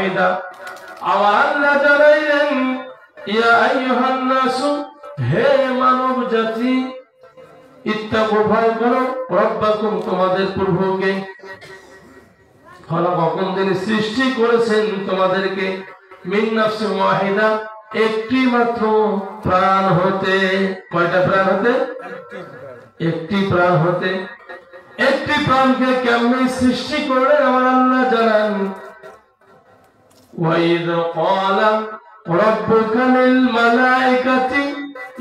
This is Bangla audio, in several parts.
ওয়াহিদা। আমার আল্লাহ জানাইলেন ইয়া আইয়ুহান নাসু, হে মানব জাতি, ইত্তাকু, ভয় করো, রব্বাকুম, তোমাদের প্রভুকে, খালাকাকুম, যিনি সৃষ্টি করেছেন তোমাদেরকে, মিন নাফসিন ওয়াহিদা, একটি মাত্র প্রাণ হতে। কয়টা প্রাণ হতে? একটি প্রাণ হতে। একটি প্রাণকে কেমনে সৃষ্টি করলেন আমার আল্লাহ জানান। ওয়াইদ ক্বালা রাব্বুকা লিল মালাইকাতি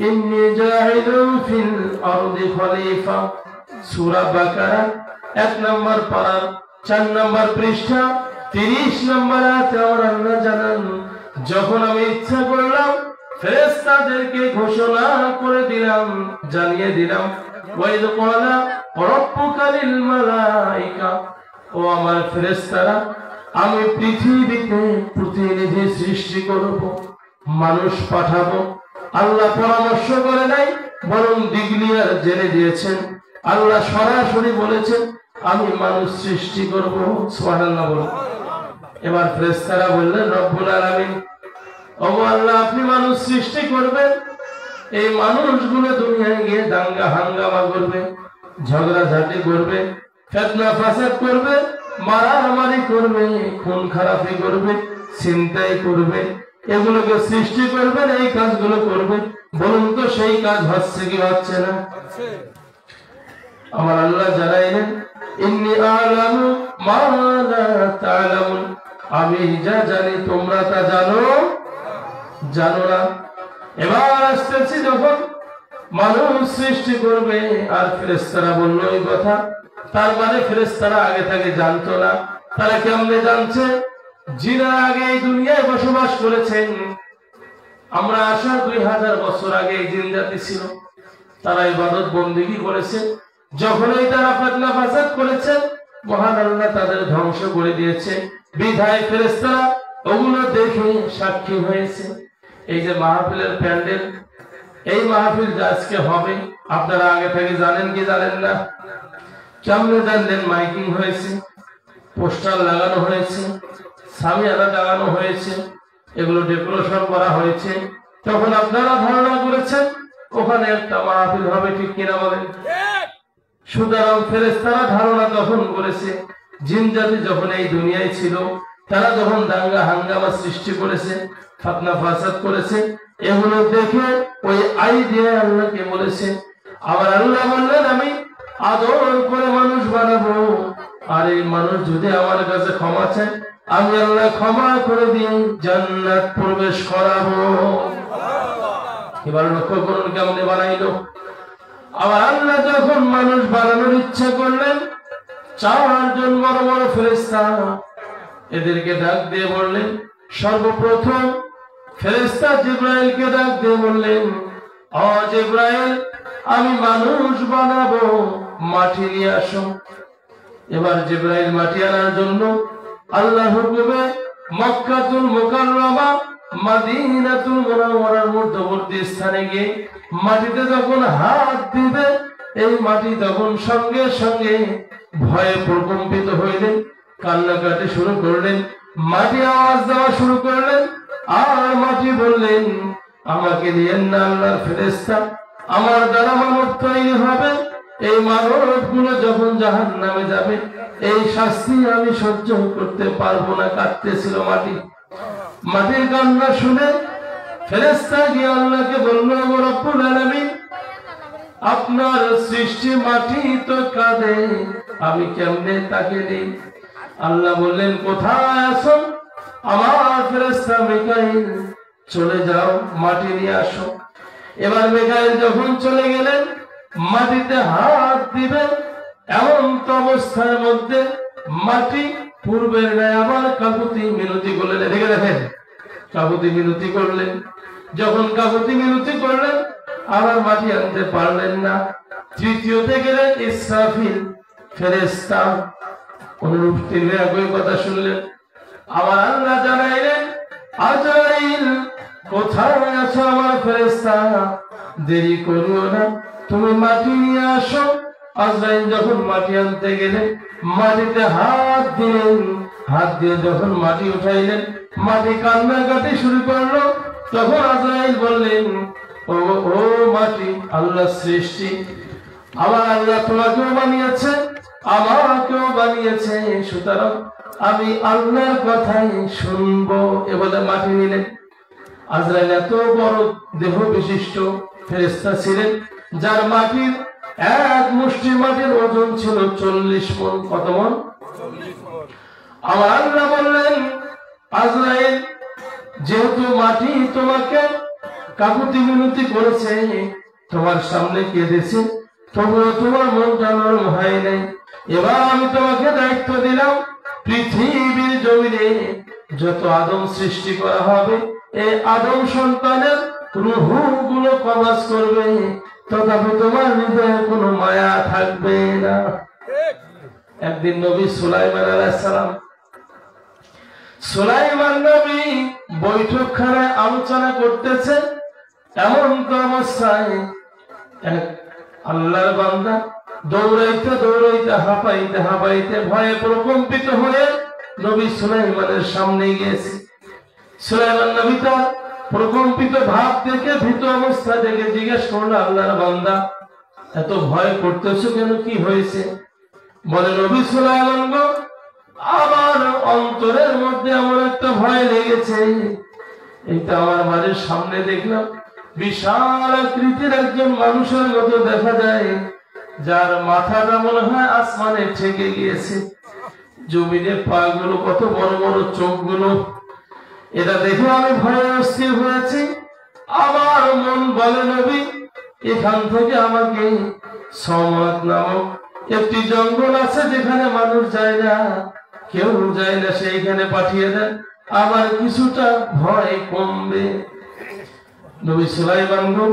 ইন্নী জাইলুন ফিল আরদি খলিফা। সূরা বাকারা 1 নম্বর পারা 4 নম্বর পৃষ্ঠা 30 নম্বর আয়াতে আমার আল্লাহ জানান, যখন আমি ইচ্ছা করলাম ফেরেশতাদেরকে ঘোষণা করে দিলাম, জানিয়ে দিলাম, ওয়াইদ ক্বালা রাব্বুকা লিল মালাইকা, ও আমার ফেরেশতারা, আমি পৃথিবীতে প্রতিনিধি সৃষ্টি করব, মানুষ পাঠাবো। আল্লাহ পরামর্শ করে নাই, বরং দিগলিয়ার জেনে দিয়েছেন। আল্লাহ সরাসরি বলেছেন আমি মানুষ সৃষ্টি করব। সুবহানাল্লাহ বলুন। এবার ফেরেশতারা বললেন রব্বুল আলামিন, ওগো আল্লাহ, আপনি মানুষ সৃষ্টি করবেন, এই মানুষগুলো দুনিয়ায় গিয়ে দাঙ্গা হাঙ্গামা করবে, ঝগড়াঝাটি করবে, ফিতনা ফাসাদ করবে, মারামারি করবে, খুন খারাপি করবে, ছিনতাই করবে, এগুলোকে সৃষ্টি করবেন, এই কাজগুলো করবে। বলুন তো সেই কাজ হচ্ছে কি হচ্ছে না? আমার আল্লাহ জানাইলেন ইন্নী আ'লামু মা লা তা'লামুন, আমি যা জানি তোমরা তা জানো না। এবার আসতেছি, যখন মানুষ সৃষ্টি করবে আর ফেরেশতারা বললো এই কথা, তার মানে ফেরেশতারা আগে থেকে জানতো না। তারা কেমনে জানছে? যিনি আগে এই দুনিয়ায় বসবাস করেছেন, আমরা আসার 2000 বছর আগে এই জিন জাতি ছিল, তারা ইবাদত বন্দেগী করেছে। যখনই তারা ফিতনা ফাসাদ করেছে, মহান আল্লাহ তাদের ধ্বংস করে দিয়েছে। বিধায় ফেরেশতারা ওগুলো দেখে সাক্ষী হয়েছে। এই যে মাহফিলের প্যান্ডেল, এই মাহফিল যে আজকে হবে, আপনারা আগে থেকে জানেন কি জানেন না? কেমনে জানলেন? মাইকিং হয়েছে, পোস্টার লাগানো হয়েছে, সামিয়ানা লাগানো হয়েছে, এগুলো ডেকোরেশন করা হয়েছে। তখন আপনারা ধারণা করেছেন ওখানে একটা মাহফিল হবে, ঠিক কিনা বলেন? সুতরাং ফেরেশতারা ধারণা তখন করেছে, জিন জাতি যখন এই দুনিয়ায় ছিল, তারা যখন দাঙ্গা হাঙ্গামা সৃষ্টি করেছে, ফিতনা ফাসাদ করেছে, এগুলো দেখে ওই আইডিয়া আল্লাহকে বলেছে। আবার আল্লাহ বললেন আমি আদর করে মানুষ বানাবো, আর এই মানুষ যদি আমার কাছে ক্ষমা চায়, আমি আল্লাহ ক্ষমা করে দিয়ে জান্নাত প্রবেশ করাবো। এবার লক্ষ্য করুন কেমনে বানাইলো। আবার আল্লাহ যখন মানুষ বানানোর ইচ্ছা করলেন, 4 জন বড় বড় ফেরেশতা এদেরকে ডাক দিয়ে বললেন, সর্বপ্রথম ফেরেশতা জিবরাইলকে ডাক দিয়ে বললেন, ও জিবরাইল, আমি মানুষ বানাবো, মাটি নিয়ে আসো। এবার জিবরাইল মাটি আনার জন্য আল্লাহর হুকুমে মক্কাতুল মুকাররমা মদিনাতুল মুনাওয়ারার মধ্যবর্তী স্থানে গিয়ে মাটিতে যখন হাত দিবে, এই মাটি তখন সঙ্গে সঙ্গে ভয়ে প্রকম্পিত হইলেন, কান্নাকাটি শুরু করলেন, মাটি আওয়াজ দেওয়া শুরু করলেন। আর মাটি বললেন, আমাকে নিয়েন না আল্লাহর ফেরেশতা, আমার দ্বারা মানব তৈরি হবে, এই মানবগুলো যখন জাহান্নামে যাবে, এই শাস্তি আমি সহ্য করতে পারবো না। কাঁদতেছিল মাটি। মাটির কান্না শুনে ফেরেশতা গিয়ে আল্লাহকে বলল, রব্বুল আলামিন, আপনার সৃষ্টি মাটি তো কাঁদে, আমি কেমনে তাকে নেই? আল্লাহ বললেন, কোথায় আছো? আমার ফেরেশতা মিকাইল, চলে যাও, মাটি নিয়ে আসো। এবার মিকাইল যখন চলে গেলেন, মাটিতে হাত দিবেন, এমন তো অবস্থার মধ্যে মাটি পূর্বের ন্যায় আবার কাকুতি মিনতি করলেন। এদিকে দেখেন, কাকুতি মিনতি করলেন। যখন কাকুতি মিনতি করলেন, আবার মাটি আনতে পারলেন না। তৃতীয়তে গেলেন ইসরাফিল ফেরেশতা, অনুরূপ তিনি একই কথা শুনলেন। আবার আল্লাহ জানাইলেন, আজরাইল, কোথায় আছো আমার ফেরেশতা? দেরি করিও না, তুমি মাটি নিয়ে আসো। আজরাইল যখন মাটি আনতে গেলে, মাটিতে হাত দিলেন, হাত দিয়ে যখন মাটি উঠাইলেন, মাটি কান্নাকাটি শুরু করলো। তখন আজরাইল বললেন, ও ও মাটি আল্লাহর সৃষ্টি, আমার আল্লাহ তোমাকেও বানিয়েছে আমাকেও বানিয়েছে, সুতরাং আমি আল্লাহর কথাই শুনবো। এ বলে মাটি নিলেন। আজরাইল এত বড় দেহ বিশিষ্ট ফেরেশতা ছিলেন, যার মাটির এক মুষ্টি মাটির ওজন ছিল 40 মণ। কত মণ? আমার আল্লাহ বললেন, আজরাইল, যেহেতু মাটি তোমাকে কাকুতি মিনতি করেছে, তোমার সামনে কেঁদেছে, তবুও তোমার মনটা নরম হয় নাই। এবার আমি তোমাকে দায়িত্ব দিলাম, পৃথিবীর জমিনে যত আদম সৃষ্টি করা হবে, এই আদম সন্তানের রূহগুলো কবজ করবে, তথাপি তোমার হৃদয়ে কোনো মায়া থাকবে না। একদিন নবী সুলাইমান আলাইহিস সালাম, সুলাইমান নবী বৈঠকখানায় আলোচনা করতেছে। এমন তো অবস্থায় এক আল্লাহর বান্দা দৌড়াইতে দৌড়াইতে হাঁপাইতে হাঁপাইতে ভয়ে প্রকম্পিত হয়ে নবী সুলাইমানের সামনে গিয়েছে। সুলাইমান নবী তার প্রকম্পিত ভাব দেখে, ভীত অবস্থা দেখে জিজ্ঞেস করলো, আল্লাহর বান্দা, এত ভয় করতেছো কেন? কি হয়েছে? বলে, নবী সুলাইমান গো, আমার অন্তরের মধ্যে এমন একটা ভয় লেগেছে। এইটা আমার বাড়ির সামনে দেখলাম বিশাল আকৃতির একজন মানুষের মতো দেখা যায়, যার মাথাটা মনে হয় আসমানে ঠেকে গিয়েছে, জমিনে পা গুলো, কত বড় বড় চোখ গুলো। এটা দেখে আমি ভয়ে অস্থির হয়েছি। আমার মন বলে, নবী, এখান থেকে আমাকে সমাত নামক একটি জঙ্গল আছে, যেখানে মানুষ যায় না, কেউ যায় না, সেইখানে পাঠিয়ে দেন, আমার কিছুটা ভয় কমবে। নবী সুলাইমান গো,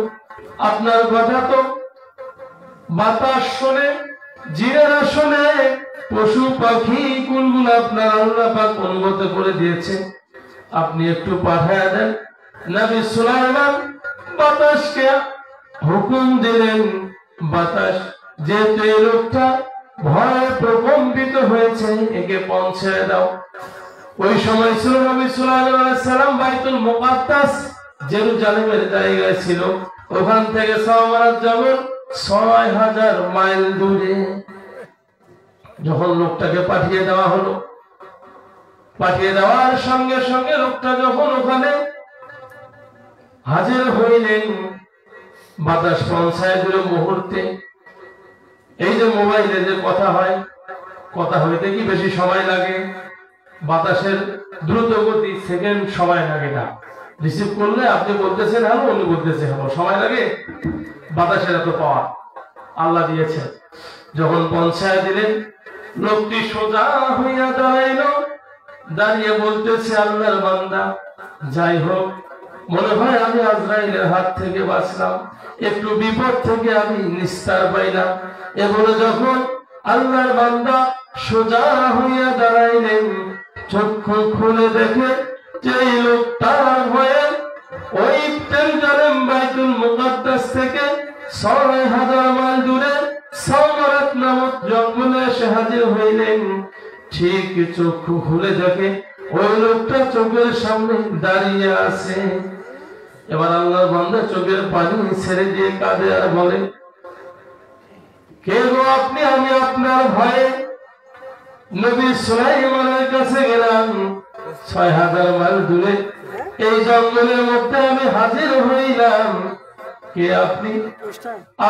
আপনার কথা তো বাতাস শোনে, জিনেরা শোনে, পশু পাখি কুলগুলো আপনার আল্লাহ পাক অনুগত করে দিয়েছে, আপনি একটু পাঠায় দেন। নবী সুলাইমান বাতাসকে হুকুম দিলেন, বাতাস, যেহেতু এই লোকটা ভয়ে প্রকম্পিত হয়েছে, একে পৌঁছায় দাও। ওই সময় ছিল নবী সুলাইমান আলাইহিস সালাম বাইতুল মুকাদ্দাস জেরুজালেমের জায়গায় ছিল, ওখান থেকে সাওয়ারাত জঙ্গল 6000 মাইল দূরে। যখন লোকটাকে পাঠিয়ে দেওয়া হলো, পাঠিয়ে দেওয়ার সঙ্গে সঙ্গে লোকটা যখন ওখানে হাজির হইলেন, বাতাস পৌঁছায় দিল মুহূর্তে। এই যে মোবাইলে যে কথা হয়, কথা হইতে কি বেশি সময় লাগে? বাতাসের দ্রুত গতি, সেকেন্ড সময় লাগে না। রিসিভ করলে আপনি বলতেছেন হ্যালো, উনি বলতেছে হ্যালো, সময় লাগে? বাতাসের এত পাওয়ার আল্লাহ দিয়েছে। যখন পৌঁছায় দিলেন, লোকটি সোজা হইয়া দাঁড়াইল, দাঁড়িয়ে বলতেছে, আল্লাহর বান্দা, যাই হোক, মনে হয় আমি আজরাইলের হাত থেকে বাঁচলাম, একটু বিপদ থেকে আমি নিস্তার পাইলাম। এ বলে যখন আল্লাহর বান্দা সোজা হইয়া দাঁড়াইলেন, চক্ষু খুলে দেখে যে এই লোকটার হয়ে ওই জেরুজালেম বাইতুল মুকাদ্দাস থেকে 6000 মাইল দূরে সাওয়ারাত নামক জঙ্গলে এসে হাজির হইলেন। ঠিক চক্ষু খুলে দেখে ওই লোকটা চোখের সামনে দাঁড়িয়ে আছে। এবার আল্লাহর বান্দা চোখের পানি ছেড়ে দিয়ে কাঁদে আর বলে, কে গো আপনি? আমি আপনার ভয়ে নবী সুলাইমানের কাছে গেলাম, 6000 মাইল দূরে এই জঙ্গলের মধ্যে আমি হাজির হইলাম। কে আপনি?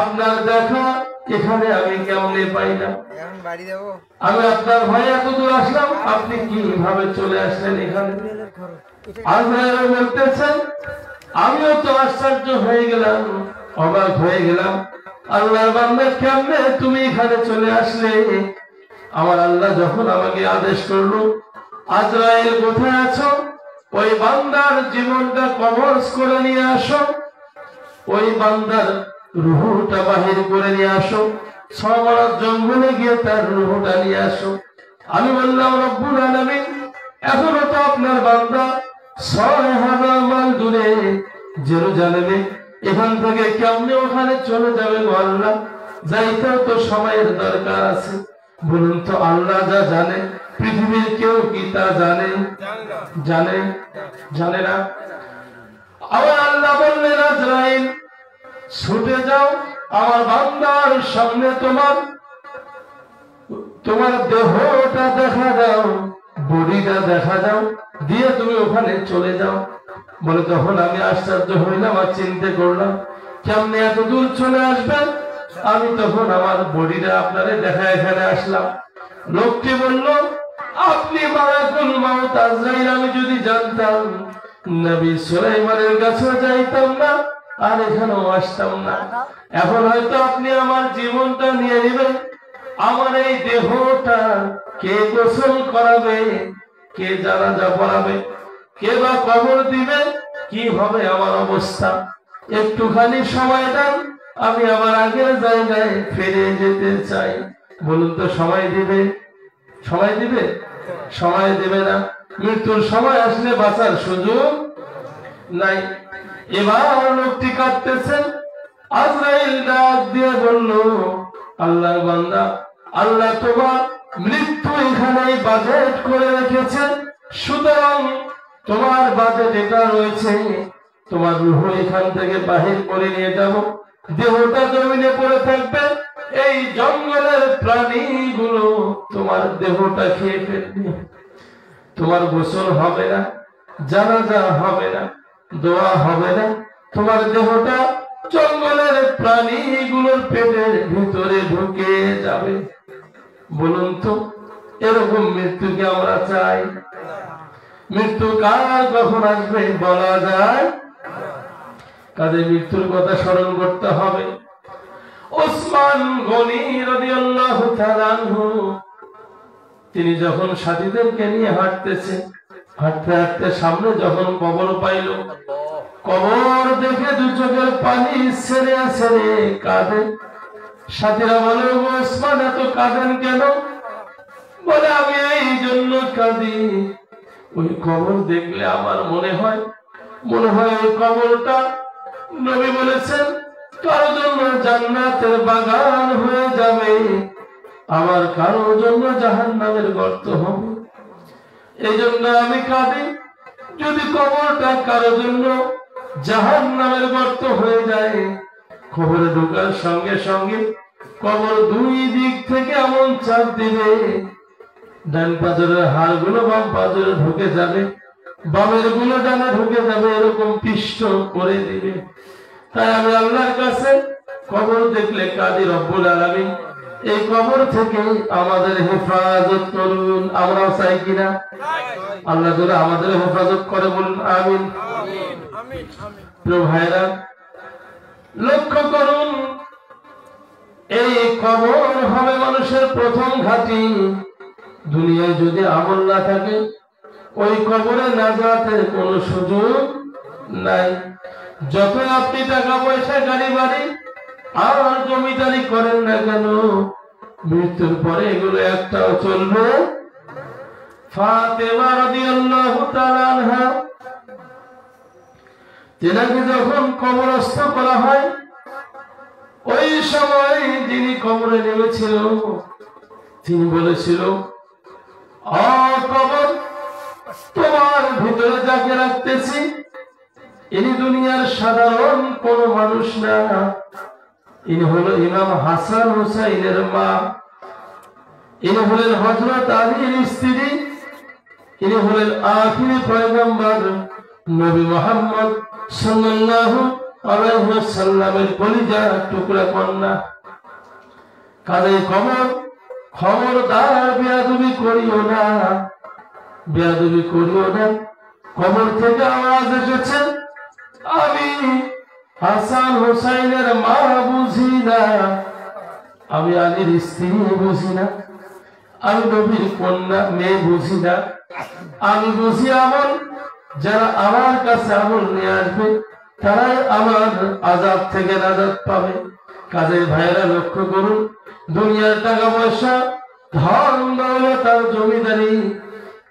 আপনার দেখা এখানে আমি কেমনে পাইলাম? আমি আপনার ভয়ে এত দূর আসলাম, আপনি কিভাবে চলে আসলেন এখানে? আজরাইল বলতেছেন, আমিও তো আশ্চর্য হয়ে গেলাম, অবাক হয়ে গেলাম, আল্লাহর বান্দা, কেমনে তুমি এখানে চলে আসলে? আমার আল্লাহ যখন আমাকে আদেশ করলো, আজরাইল কোথায় আছো? ওই বান্দার জীবনটা কবজ করে নিয়ে আসো, ওই বান্দার রূহটা বাহির করে নিয়ে আসো, সাওয়ারাত জঙ্গলে গিয়ে তার রূহটা নিয়ে আসো। আমি বললাম, রব্বুল আলামিন, এখনো তো আপনার বান্দা 6000 মাইল দূরে জেরুজালেমে, এখান থেকে কেমনে ওখানে চলে যাবে গো আল্লাহ? যাইতেও তো সময়ের দরকার আছে। বলুন তো, আল্লাহ যা জানে পৃথিবীর কেউ কি তা জানে? জানে? জানে না। আবার আল্লাহ বললেন, আজরাইল ছুটে যাও, আমার বান্দার সামনে তোমার দেহটা দেখা দাও, বডিটা দেখা দাও, দিয়ে তুমি ওখানে চলে যাও। বলে তখন আমি আশ্চর্য হইলাম আর চিন্তা করলাম, কেমনে এত দূর চলে আসবেন? আমি তখন আমার বডিটা আপনারে দেখা এখানে আসলাম। লোকটি বলল, আপনি মালাকুল মাউত আজরাইল, আমি যদি জানতাম নবী সুলাইমানের কাছে যাইতাম না আর এখানেও আসতাম না। এখন হয়তো আপনি আমার জীবনটা নিয়ে নেবেন, আমার এই দেহটা কে গোসল করাবে, কে জানাজা পড়াবে, কে বা কবর দিবে, কি হবে আমার অবস্থা? একটুখানি সময় দেন, আমি আবার আগের জায়গায় ফিরে যেতে চাই। বলুন তো সময় দিবে? সময় দিবে? সময় দেবে না। মৃত্যুর সময় আসলে বাঁচার সুযোগ নাই। এবার লোকটি কাঁদতেছেন। আজরাইল ডাক দিয়ে বলল, আল্লাহর বান্দা, আল্লাহ তোমার মৃত্যু এখানেই বাজেট করে রেখেছে, সুতরাং তোমার বাজেট এটা রয়েছে, তোমার রূহ এখান থেকে বাহির করে নিয়ে যাব, দেহটা জমিনে পড়ে থাকবে, এই জঙ্গলের প্রাণীগুলো তোমার দেহটা খেয়ে ফেলবে, তোমার গোসল হবে না, জানাজা হবে না, দোয়া হবে না, তোমার দেহটা জঙ্গলের প্রাণীগুলোর পেটের ভিতরে ঢুকে যাবে। বলুন তো এরকম মৃত্যুকে আমরা চাই? মৃত্যু কার কখন আসবে বলা যায়? কাজে মৃত্যুর কথা স্মরণ করতে হবে। ওসমান গনি রাদিয়াল্লাহু তাআলা আনহু, তিনি যখন সাথীদেরকে নিয়ে হাঁটতেছে, হাঁটতে হাঁটতে সামনে যখন কবর পাইল, কবর দেখে দু চোখের পানি ছেড়ে ছেড়ে কাঁদে। সাথীরা বলে, ওসমান এত কাঁদেন কেন? বলে, আমি এই জন্য কাঁদি, ওই কবর দেখলে আমার মনে হয় ওই কবরটা নবী বলেছেন কারোর জন্য জান্নাতের বাগান হয়ে যাবে, আবার কারোর জন্য জাহান্নামের গর্ত হবে। এই জন্য আমি কাঁদি। যদি কবরটা কারোর জন্য জাহান্নামের গর্ত হয়ে যায়, কবরে ঢোকার সঙ্গে সঙ্গে কবর দুই দিক থেকে এমন চাপ দিবে, ডান পাজরের হাড়গুলো বাম পাজরে ঢুকে যাবে, বামের গুলো ডানে ঢুকে যাবে, এরকম পিষ্ট করে দিবে। তাই আমি আল্লাহর কাছে কবর দেখলে কাঁদি, রব্বুল আলামিন এই কবর থেকে আমাদের হেফাজত করুন। আমরাও চাই কিনা? আল্লাহ যারা আমাদের হেফাজত করে বলুন আমিন। প্রিয় ভাইরা, লক্ষ্য করুন, এই কবর হবে মানুষের প্রথম ঘাঁটি। দুনিয়ায় যদি আমল না থাকে, ওই কবরে নাজাতের কোনো সুযোগ নাই। যত আপনি টাকা পয়সা, গাড়ি বাড়ি আর জমিদারি করেন না কেন, মৃত্যুর পরে এগুলো একটাও চলবে। ফাতেমা রাদিয়াল্লাহু তাআলা আনহা, তেনাকে যখন কবরস্থ করা হয়, ওই সময় যিনি কবরে নেমেছিল তিনি বলেছিল, কবর, তোমার ভিতরে যাকে রাখতেছি ইনি দুনিয়ার সাধারণ কোন মানুষ না, ইনি হলো ইমাম হাসান হুসাইনের মা, ইনি হলেন হযরত আলীর স্ত্রী, ইনি হলেন আখিরি পয়গম্বর নবী মুহাম্মদ সাল্লাল্লাহু আলাইহি ওয়াসাল্লামের কলিজার টুকরা কন্যা। কাজে খবরদার বেয়াদবি করিও না, বেয়াদবি করিও না। কবর থেকে আওয়াজ এসেছে, আমি হাসান হুসাইনের মা বুঝি না, আমি আলীর স্ত্রী বুঝি না, আমি নবীর কন্যা মেয়ে বুঝি না, আমি বুঝি আমল। যারা আমার কাছে আমল নিয়ে আসবে তারাই আমার আযাব থেকে নাজাত পাবে। কাজে ভাইরা লক্ষ্য করুন, দুনিয়ার টাকা পয়সা, ধন দৌলত আর জমিদারি,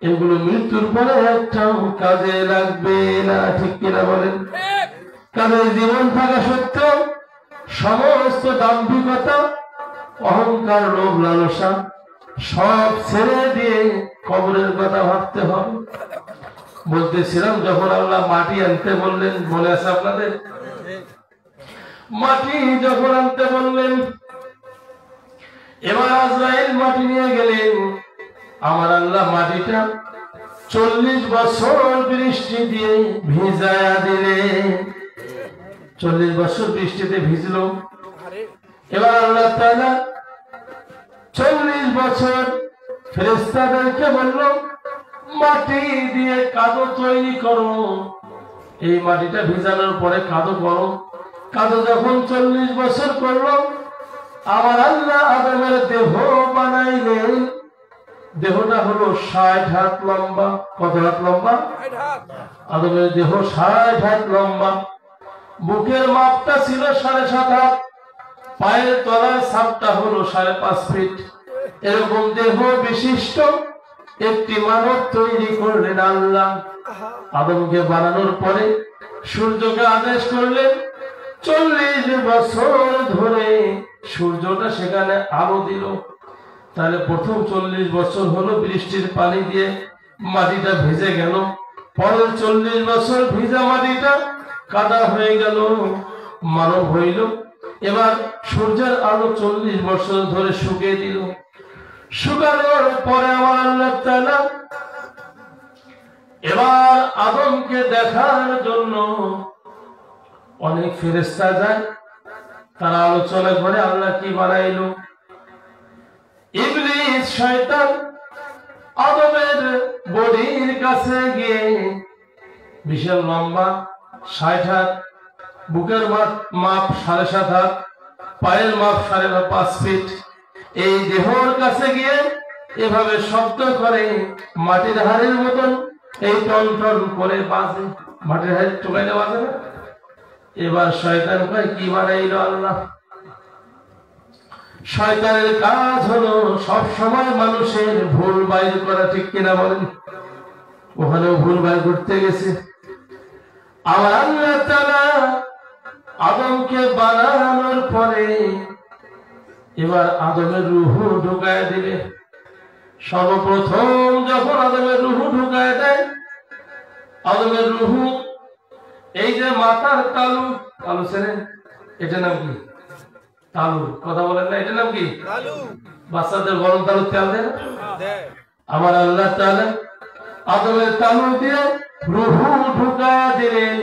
এগুলো মৃত্যুর পরে একটাও কাজে লাগবে না, ঠিক কিনা বলেন? কাজে জীবন থাকা সত্ত্বেও সমস্ত দাম্ভিকতা, অহংকার, লোভ লালসা সব ছেড়ে দিয়ে কবরের কথা ভাবতে হবে। বলতেছিলাম যখন আল্লাহ মাটি আনতে বললেন, মনে আছে আপনাদের? মাটি যখন আনতে বললেন, এবার আজরাইল মাটি নিয়ে গেলেন। আমার আল্লাহ মাটিটা 40 বছর বৃষ্টি দিয়ে ভিজায়া দিলেন। 40 বছর বৃষ্টিতে ভিজলো। এবার আল্লাহ তাআলা 40 বছর ফেরেশতাদেরকে বলল, মাটি দিয়ে কাদো তৈরি করো। এই মাটিটা ভিজানোর পরে কাদো করো। কাদো যখন 40 বছর করলো, আমার আল্লাহ আদমের দেহ বানাইলেন। দেহটা হলো 60 হাত লম্বা। কত হাত লম্বা? আদমের দেহ 60 হাত লম্বা। বুকের মাপটা ছিল 7.5 হাত। পায়ের তলার ছাপটা হলো 5.5 ফিট। এরকম দেহ বিশিষ্ট একটি মানব তৈরি করলেন আল্লাহ। আদমকে বানানোর পরে সূর্যকে আদেশ করলেন, 40 বছর ধরে সূর্যটা সেখানে আলো দিল। তাহলে প্রথম 40 বছর হলো বৃষ্টির পানি দিয়ে মাটিটা ভিজে গেল। পরের 40 বছর ভিজা মাটিটা কাদা হয়ে গেল, মানব হইল। এবার সূর্যের আলো 40 বছর ধরে শুকিয়ে দিল। শুকানোর পরে আমার আল্লাহ তাআলা এবার আদমকে দেখার জন্য অনেক ফেরেশতা যায়। তারা আলোচনা করে আল্লাহ কি বানাইলো। ইবলিস শয়তান আদমের বডির কাছে গিয়ে, বিশাল লম্বা 60 হাত, বুকের মাপ 7.5 হাত, পায়ের মাপ 5.5 ফিট। এই দেহর কাছে গিয়ে এভাবে শব্দ করে, মাটির হাড়ের মতন এই টন টন করে বাজে। মাটির হাড় টোকাইলে বাজে না? এবার শয়তান কয়, কি বানাইলো আল্লাহ? শয়তানের কাজ হলো সব সময় মানুষের ভুল বাইর করা, ঠিক কিনা বলেন? ওখানেও ভুল বাইর করতে গেছে। আমার আল্লাহ তাআলা আদমকে বানানোর পরে এবার আদমের রূহ ঢুকায় দিলে। সর্বপ্রথম যখন আদমের রূহ ঢুকায় দেয়, আদমের রূহ এই যে মাথার তালু, তালু ছেড়েন, এটা নাম কি? তালু। কথা বলেন না, এটা নাম কি? বাচ্চাদের গরম তালু তেল দেন। আমার আল্লাহ তাআলা আদমের তালু দিয়ে রূহ ঢুকায় দিলেন।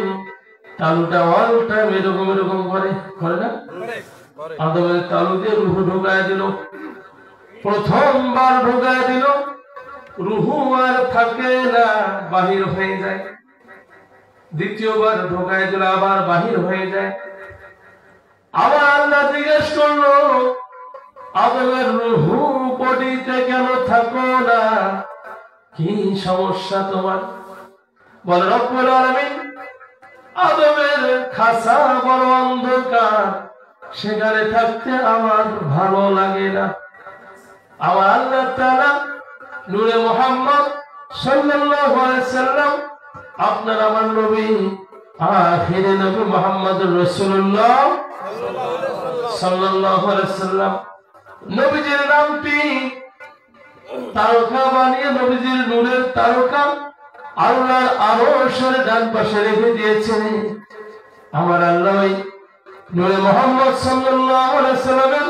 তালুটা অল টাইম এরকম এরকম করে না? আদমের তালু দিয়ে রূহ ঢুকায় দিল। প্রথমবার ঢুকায় দিল, রূহ আর থাকে না, বাহির হয়ে যায়। দ্বিতীয়বার ঢুকায় দিল, আবার বাহির হয়ে যায়। আবার আল্লাহ জিজ্ঞেস করলো, আদমের রূহ বডিতে কেন থাকো না? কি সমস্যা তোমার? বলে, রব্বুল আলামিন, আদমের খাসা বড় অন্ধকার, সেখানে থাকতে আমার ভালো লাগে না। আমার আল্লাহ তাআলা নূরে মুহাম্মদ সাল্লাল্লাহু আলাইহি সাল্লাম, আপনার আমার নবী, আখিরে নবী মুহাম্মদুর রাসূলুল্লাহ সাল্লাল্লাহু আলাইহি সাল্লাম, নবীজির নামটি তারকা বানিয়ে, নবীজির নূরের তারকা আল্লাহর আরশের ডান পাশে রেখে দিয়েছেন। আমার আল্লাহ নূরে মুহাম্মদ সাল্লাল্লাহু আলাইহি সাল্লামের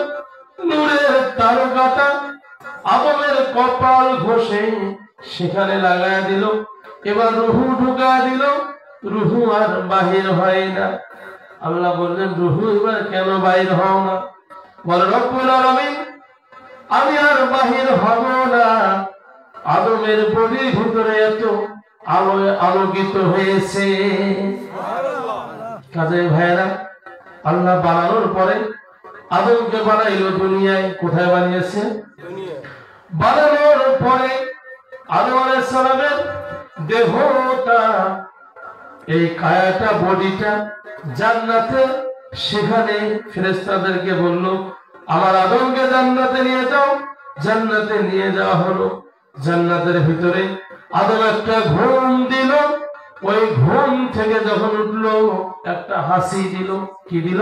নূরের তারকাটা আদমের কপাল ঘষে সেখানে লাগায় দিল। এবার রূহ ঢুকায় দিল, রূহ আর বাহির হয় না। আল্লাহ বললেন, রূহ এবার কেন বাহির হও না? বলে, রব্বুল আলামিন, আমি আর বাহির হব না। আদমের বডির ভিতরে এত আলোয় আলোকিত হয়েছে। কাজে ভাইয়েরা, আল্লাহ বানানোর পরে আদমকে বানাইলো দুনিয়ায়। কোথায় বানিয়েছে? বানানোর পরে আদম আলাইহিস সালামের দেহটা, এই কায়াটা, বডিটা জান্নাতে, সেখানে ফেরেশতাদেরকে বলল, আমার আদমকে জান্নাতে নিয়ে যাও। জান্নাতে নিয়ে যাওয়া হলো। জান্নাতের ভিতরে আদম একটা ঘুম দিল। ওই ঘুম থেকে যখন উঠলো, একটা হাসি দিল। কি দিল?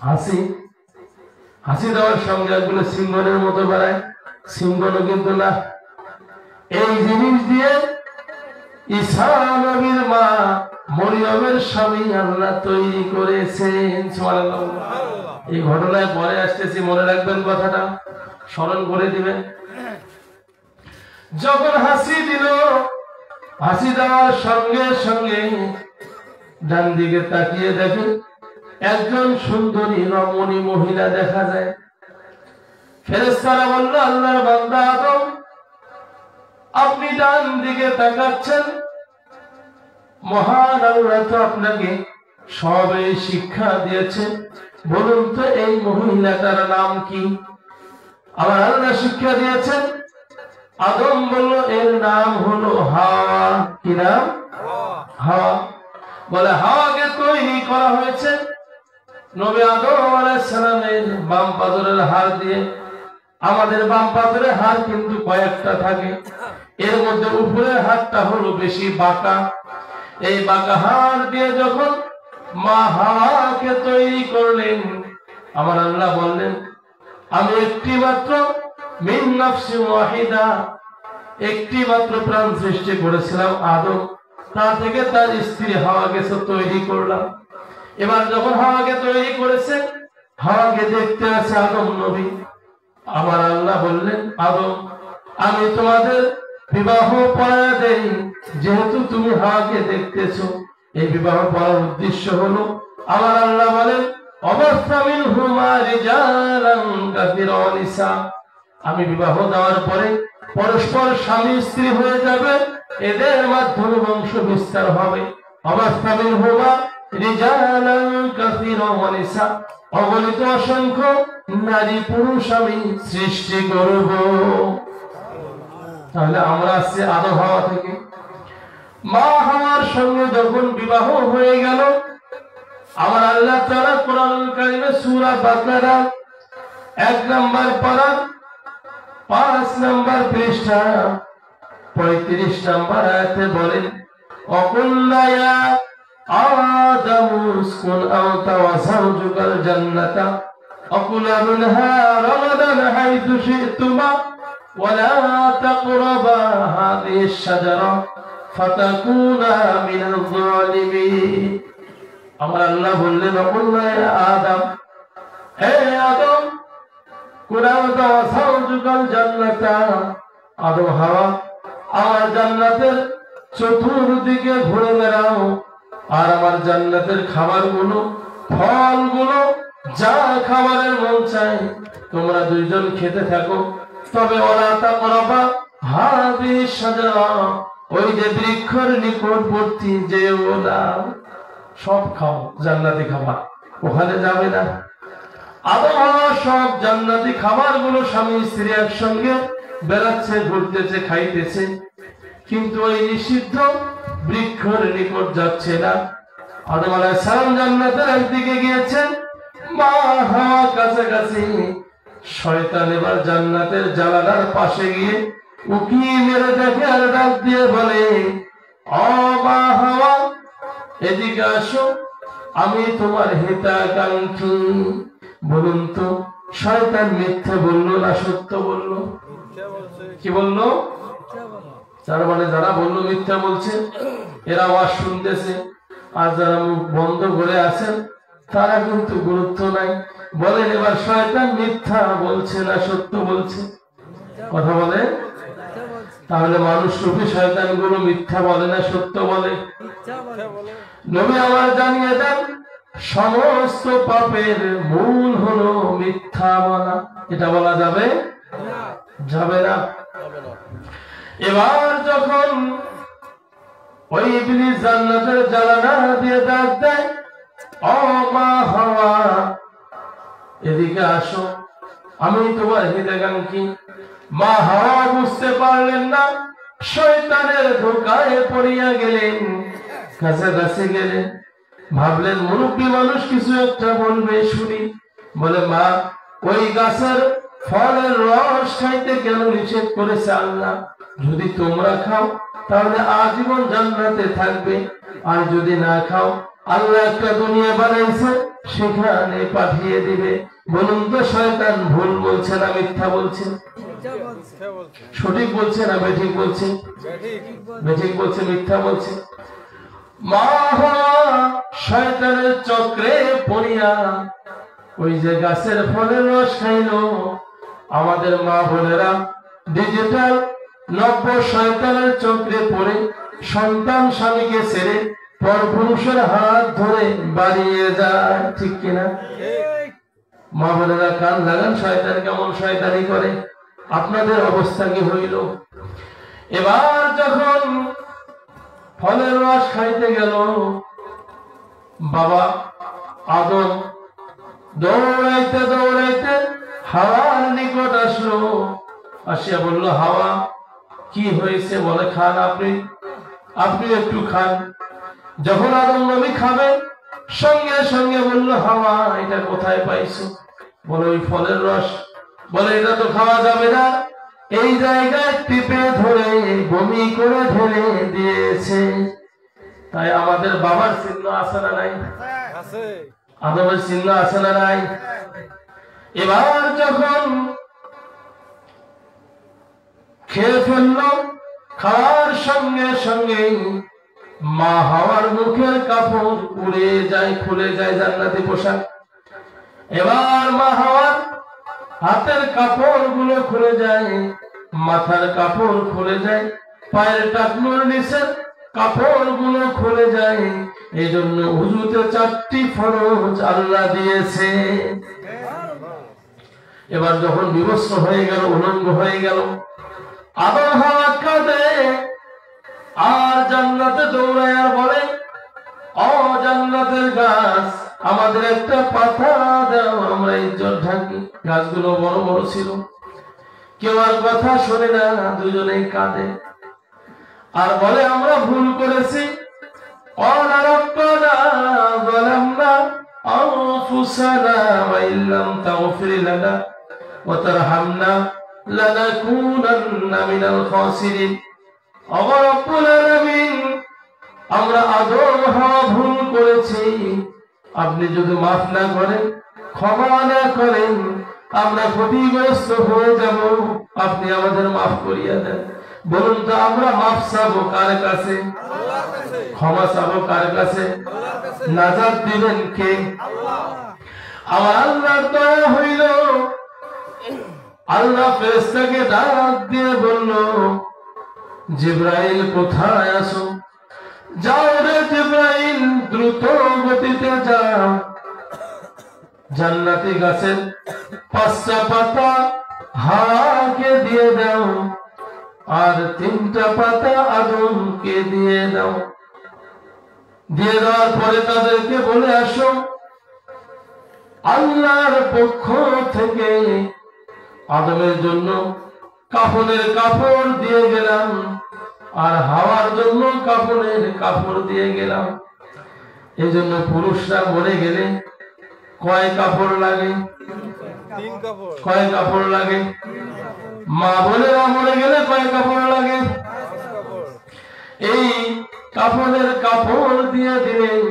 হাসি। হাসি দেওয়ার সঙ্গে একগুলো সিংহের মতো বেড়ায়। সিংহন কিন্তু না। এই জিনিস দিয়ে ঈসা নবীর মা মরিয়মের স্বামী আল্লাহ তৈরি করেছেন। সুবহানাল্লাহ। এই ঘটনায় পরে আসতেছি, মনে রাখবেন কথাটা, স্মরণ করে দিবেন। যখন হাসি দিল, হাসি দেওয়ার সঙ্গে সঙ্গে ডান দিকে তাকিয়ে দেখে একজন সুন্দরী রমণী মহিলা দেখা যায়। ফেরেশতারা বলল, আল্লাহর বান্দা আদম, আপনি ডান দিকে তাকাচ্ছেন, মহান আল্লাহ তো আপনাকে সবে শিক্ষা দিয়েছে, বলুন তো এই মহিলাটার নাম কি? আমার আল্লাহ শিক্ষা দিয়েছেন। আদম বলল, এর নাম হলো হাওয়া। কি নাম? হাওয়া। বলে, হাওয়াকে তৈরি করা হয়েছে নবী আদম আলাইহিস সালামের বাম পাজরের হাড় দিয়ে। আমাদের বাম পাজরের হাড় কিন্তু কয়েকটা থাকে, এর মধ্যে উপরের হাড়টা হলো বেশি বাঁকা। এই বাঁকা হাড় দিয়ে যখন মা হাওয়াকে তৈরি করলেন, আমার আল্লাহ বললেন, আমি একটি মাত্র মিন নাফসি ওয়াহিদা, একটি মাত্র প্রাণ সৃষ্টি করেছিলাম আদম, তা থেকে তার স্ত্রী হাওয়াকে তৈরি করলাম। এবার যখন হাওয়াকে তৈরি করেছে, হাওয়াকে দেখতে আছে আদম নবী। আমার আল্লাহ বললেন, আদম, আমি তোমাদের বিবাহ পড়ায় দেই, যেহেতু তুমি হাওয়াকে দেখতেছো। এই বিবাহ পড়ার উদ্দেশ্য হলো, আমার আল্লাহ বলেন, অবস্থামিনহুমা রিজালান কাসীরা ওয়া নিসা, আমি বিবাহ দেওয়ার পরে পরস্পর স্বামী স্ত্রী হয়ে যাবে, এদের মাধ্যমে বংশ বিস্তার হবে। অবস্থামিনহুমা রিজালান কাসীরা ওয়া নিসা, অগণিত অসংখ্য নারী পুরুষ আমি সৃষ্টি করব। তাহলে আমরা আসছি আদম হাওয়া থেকে। মা হাওয়ার সঙ্গে যখন বিবাহ হয়ে গেল, আমার আল্লাহ তাআলা কোরআনুল কারীমে সূরা বাকারা 1 নম্বর পারা 5 নম্বর পৃষ্ঠা 35 নম্বর আয়াতে বলেন, অকুল্লা ইয়া আদামু উসকুন আনতা ওয়া যাওজুকাল জান্নাতা অকুলা মিনহা রাগাদান হাইথু শি'তুমা ওয়া লা তাকরাবা হাযিহিশ শাজারা ফাতাকুনা মিনাল যালিমিন। আমার আল্লাহ বললেন, অকুল্লা ইয়া আদম, হে আদম, কুনাউতা ওয়া যাওজুকাল জান্নাতা, আদম হাওয়া আমার জান্নাতের চতুর্দিকে ঘুরে বেড়াও, আর আমার জান্নাতের খাবারগুলো, ফলগুলো, যা খাবারের মন চায় তোমরা দুইজন খেতে থাকো। তবে ওয়ালা তাকরাবা হাযিহিশ শাজারা, ওই যে বৃক্ষের নিকটবর্তী যে ওলা, সব খাও, জান্নাতি খাবার, ওখানে যাবে না। আদম হাওয়া সব জান্নাতি খাবারগুলো স্বামী স্ত্রী একসঙ্গে বেড়াচ্ছে, ঘুরতেছে, খাইতেছে, কিন্তু ওই নিষিদ্ধ বৃক্ষের নিকট যাচ্ছে না। আদম আলাইহিস সালাম জান্নাতের একদিকে গিয়েছেন, মা হাওয়া কাছাকাছি। শয়তান এবার জান্নাতের জানালার পাশে গিয়ে উকি মেরে দেখে আর ডাক দিয়ে বলে, ও মা হাওয়া, এদিকে আসো, আমি তোমার হিতাকাঙ্ক্ষী। বলুন তো, শয়তান মিথ্যে বললো না সত্য বললো? কি বললো? তার মানে যারা বললো মিথ্যা বলছে, এরা আওয়াজ শুনতেছে, আর যারা মুখ বন্ধ করে আছেন তারা কিন্তু গুরুত্ব নাই। বলেন এবার শয়তান মিথ্যা বলছে না সত্য বলছে? কথা বলে। তাহলে মানুষ রূপী শয়তান গুলো মিথ্যা বলে না সত্য বলে? নবী আমার জানিয়ে দেন, সমস্ত পাপের মূল হলো মিথ্যা বলা। এটা বলা যাবে? যাবে না। এবার যখন ওই ইবলিস জান্নাতের জানালা দিয়ে ডাক দেয়, ও মা হাওয়া, এদিকে আসো, আমি তোমার হিতাকাঙ্ক্ষী। মা হাওয়া বুঝতে পারলেন না, শয়তানের ধোঁকায় পড়িয়া গেলেন, কাছাকাছি গেলেন, ভাবলেন মুরব্বী মানুষ কিছু একটা বলবে, শুনি। বলে, মা, ওই গাছের ফলের রস খাইতে কেন নিষেধ করেছে আল্লাহ? যদি তোমরা খাও তাহলে আজীবন জান্নাতে থাকবে, আর যদি না খাও আল্লাহ একটা দুনিয়া বানাইছে, সেখানে পাঠিয়ে দিবে। বলুন তো শয়তান ভুল বলছে না মিথ্যা বলছে? সঠিক বলছে না বেঠিক বলছে? বেঠিক বলছে, মিথ্যা বলছে। মা শয়তানের চক্রে পড়িয়া ওই যে গাছের ফলের রস খাইলো। আমাদের মা বোনেরা ডিজিটাল নব্য শয়তানের চক্রে পড়ে সন্তান স্বামীকে ছেড়ে পরপুরুষের হাত ধরে বাড়িয়ে যায়, ঠিক কিনা? মা বোনেরা কান লাগান, শয়তান কেমন শয়তানি করে। আপনাদের অবস্থা কি হইল? এবার যখন ফলের রস খাইতে গেল, বাবা আদম দৌড়াইতে দৌড়াইতে হাওয়ার নিকট আসলো। আসিয়া বলল, হাওয়া কি হয়েছে? বলে, খান আপনি একটু খান। যখন আদম নবী খাবেন, সঙ্গে সঙ্গে বলল, হাওয়া এটা কোথায় পাইছো? বলে, ওই ফলের রস। বলে, এটা তো খাওয়া যাবে না, এই জায়গায় টিপে ধরে বমি করে ঢেলে দিয়েছে। তাই আমাদের বাবার চিহ্ন আছে না নাই? আদমের চিহ্ন আছে না নাই? এবার যখন খেয়ে ফেললো, খাওয়ার সঙ্গে সঙ্গে মা হাওয়ার মুখের কাপড় উড়ে যায়, খুলে যায় জান্নাতি পোশাক। এবার মা হাওয়ার হাতের কাপড় গুলো খুলে যায়, মাথার কাপড় খুলে যায়, পায়ের টাকনুর নিচের কাপড় গুলো খুলে যায়। এই জন্য উযুতে 4টি ফরজ আল্লাহ দিয়েছে। এবার যখন বিবস্ত্র হয়ে গেল, উলঙ্গ হয়ে গেল, আদম হাওয়া কাঁদে আর জান্নাতে দৌড়ায় আর বলে, ও জান্নাতের গাছ, আমাদের একটা পাতা দাও, আমরা ইজ্জত ঢাকি। গাছগুলো বড় বড় ছিল, কেউ আর কথা শোনে না, দুজনেই কাঁদে আর বলে, আমরা ভুল করেছি। আমরা আদম হাওয়া ভুল করেছি, আপনি যদি মাফ না করেন, ক্ষমা না করেন, আমরা ক্ষতিগ্রস্ত হয়ে যাব। আপনি আমাদের মাফ করিয়া দেন। বলুন তো, আমরা মাফ চাবো কার কাছে? ক্ষমা চাবো কার কাছে? নাজাত দিবেন কে? আমার আল্লাহর দয়া হইল। আল্লাহ ফেরেশতাকে ডাক দিয়ে বলল, জিবরাইল কোথায় আছো? যাও রে জিবরাইল, দ্রুত গতিতে যাও, জান্নাতি গাছের 5টা পাতা হাওয়াকে দিয়ে দাও আর 3টা পাতা আদমকে দিয়ে দাও। দিয়ে দেওয়ার পরে তাদেরকে বলে আসো, আল্লাহর পক্ষ থেকে আদমের জন্য কাফনের কাপড় দিয়ে গেলাম আর হাওয়ার জন্য কাফনের কাপড় দিয়ে গেলাম। এই জন্য পুরুষরা মরে গেলে কয় কাপড় লাগে? 3 কাপড়। কয় কাপড় লাগে? মা বোনেরা মরে গেলে কয় কাপড় লাগে? 5 কাপড়। এই কাফনের কাপড় দিয়ে দিলেন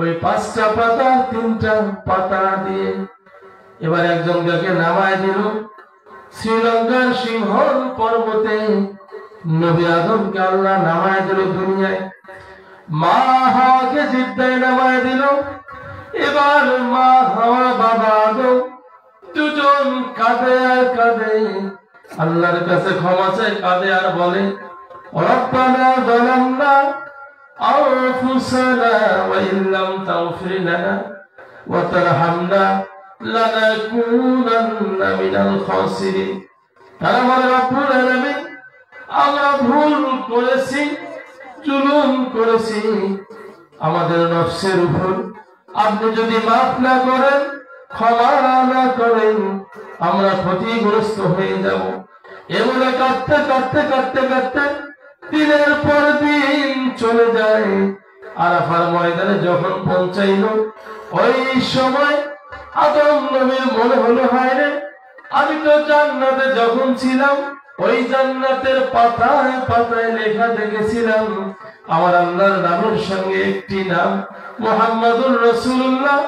ওই 5টা পাতা 3টা পাতা দিয়ে। এবার একজনকে নামায় দিল শ্রীলঙ্কার সিংহল পর্বতে। নবী আদমকে আল্লাহ নামায় দিল দুনিয়ায়, মা হাওয়াকে জিদ্দায় নামায় দিল। এবার মা হাওয়া বাবা আদম দুজন কাঁদে আর কাঁদে, আল্লাহর কাছে ক্ষমা চায়, কাঁদে আর বলে, রব্বানা যালামনা আনফুসানা ওয়া ইল্লাম তাগফির লানা ওয়া তারহামনা লানাকুনান্না মিনাল খাসিরিন। তারা বলে, রব্বুল আলামিন, আমরা ভুল করেছি, জুলুম করেছি আমাদের নফসের উপর। আপনি যদি মাফ না করেন, ক্ষমা না করেন, আমরা ক্ষতিগ্রস্ত হয়ে যাব। এমনে কাঁদতে কাঁদতে কাঁদতে কাঁদতে দিনের পর দিন চলে যায়। আরাফার ময়দানে যখন পৌঁছাইল, ওই সময় আদম নবীর মনে হলো, হায় রে, আমি তো জান্নাতে যখন ছিলাম ওই জান্নাতের পাতায় পাতায় লেখা দেখেছিলাম আমার আল্লাহর নামের সঙ্গে একটি নাম মুহাম্মাদুর রাসূলুল্লাহ।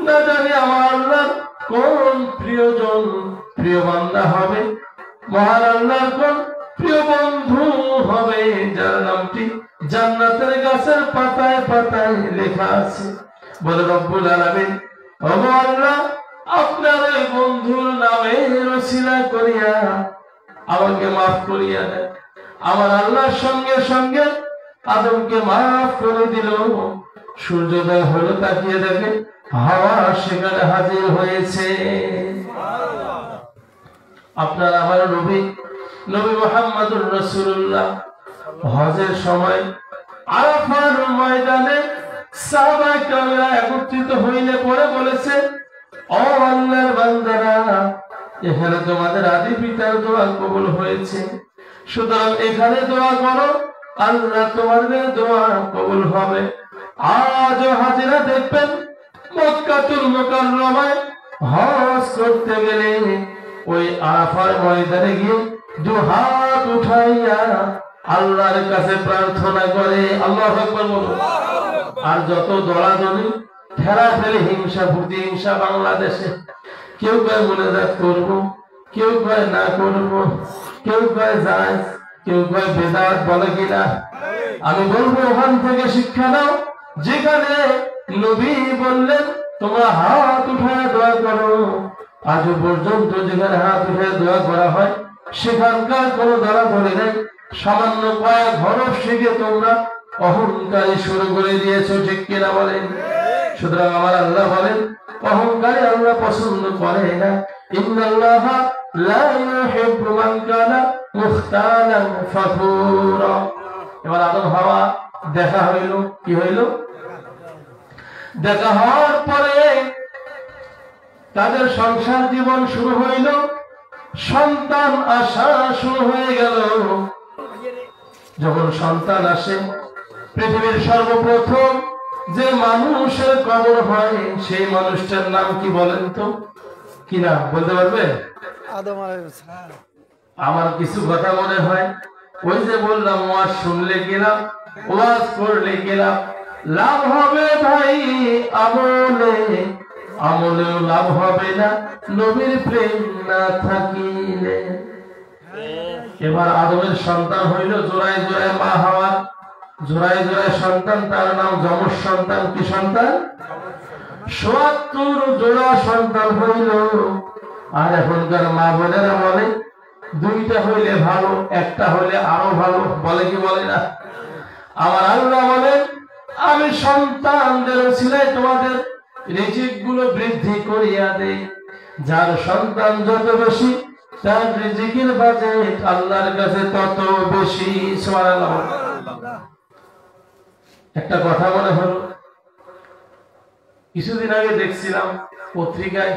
না জানি আমার আল্লাহর কোন প্রিয়জন প্রিয় বান্দা হবে, মহান আল্লাহর কোন প্রিয় বন্ধু হবে যার নামটি জান্নাতের গাছের পাতায় পাতায় লেখা আছে। বলে রব্বুল আলামিন, ওগো আল্লাহ, আপনার এই বন্ধুর নামে ওসিলা করিয়া আমাকে মাফ করিয়া দেন। আমার আল্লাহর সঙ্গে সঙ্গে আদমকে মাফ করে দিল। সূর্যোদয় হলো, তাকিয়ে দেখে হাওয়া সেখানে হাজির হয়েছে। আপনার আমার নবী মুহাম্মদুর রাসূলুল্লাহ হজের সময় আরাফার ময়দানে সাহাবায়ে কেরামরা একত্রিত হইলে পরে বলেছে, ও আল্লাহর বান্দারা, এখানে তোমাদের আদি পিতার দোয়া কবুল হয়েছে, সুতরাং এখানে দোয়া করো, আল্লাহ তোমাদের দোয়া কবুল হবে। আজও হাজিরা দেখবেন মক্কাতুল মুকাররমায় হজ করতে গেলে ওই আরাফার ময়দানে গিয়ে দু হাত উঠাইয়া আল্লাহর কাছে প্রার্থনা করে। আল্লাহু আকবার বলো। আর যত দলাদলি ঠেলাঠেলি হিংসা প্রতিহিংসা বাংলাদেশে, কেউ কয় মুনাজাত করবো, কেউ কয় না করবো, কেউ কয় জায়েজ, কেউ কয় বেদাত, বলে কিনা? আমি বলবো ওখান থেকে শিক্ষা নাও, যেখানে নবী বললেন তোমরা হাত উঠায় দোয়া করো, আজও পর্যন্ত যেখানে হাত উঠায় দোয়া করা হয় সেখানকার কোনো দলাদলি নেই। সামান্য কয়েক হরফ শিখে তোমরা অহংকারী শুরু করে দিয়েছো, ঠিক কিনা বলেন? সুতরাং আমার আল্লাহ বলেন, অহংকারী আল্লাহ পছন্দ করে না। ইন্নাল্লাহা লা ইউহিব্বু মান কানা মুখতালান ফাখুরা। এবার আদম হাওয়া দেখা হইল, কি হইল? দেখা হওয়ার পরে তাদের সংসার জীবন শুরু হইল, সন্তান আসা শুরু হয়ে গেল। যখন সন্তান আসে, পৃথিবীর সর্বপ্রথম যে মানুষের কবর হয় সেই মানুষটার নাম কি বলেন তো? কি নাম বলতে পারবে? আদম আলাইহিস সালাম। আমার কিছু কথা মনে হয়, ওই যে বললাম ওয়াজ শুনলে গেলাম, ওয়াজ করলে গেলাম, লাভ হবে ভাই আমলে, আমলেও লাভ হবে না নবীর প্রেম না থাকিলে। এবার আদমের সন্তান হইল জোড়ায় জোড়ায় মা হাওয়া, জোড়ায় জোড়ায় সন্তান, তার নাম যমজ সন্তান। কি সন্তান? ৭৭ জোড়া সন্তান হইল। আর এখনকার মা বোনেরা বলে দুইটা হইলে ভালো, একটা হইলে আরো ভালো, বলে কি বলে না? আমার আল্লাহ বলেন, আমি সন্তানদের ওসিলায় তোমাদের রিজিক গুলো বৃদ্ধি করিয়া দেই। যার সন্তান যত বেশি তার রিজিকের বাজেট আল্লাহর কাছে তত বেশি। সুবহানাল্লাহ। একটা কথা মনে হলো, কিছুদিন আগে দেখছিলাম পত্রিকায়,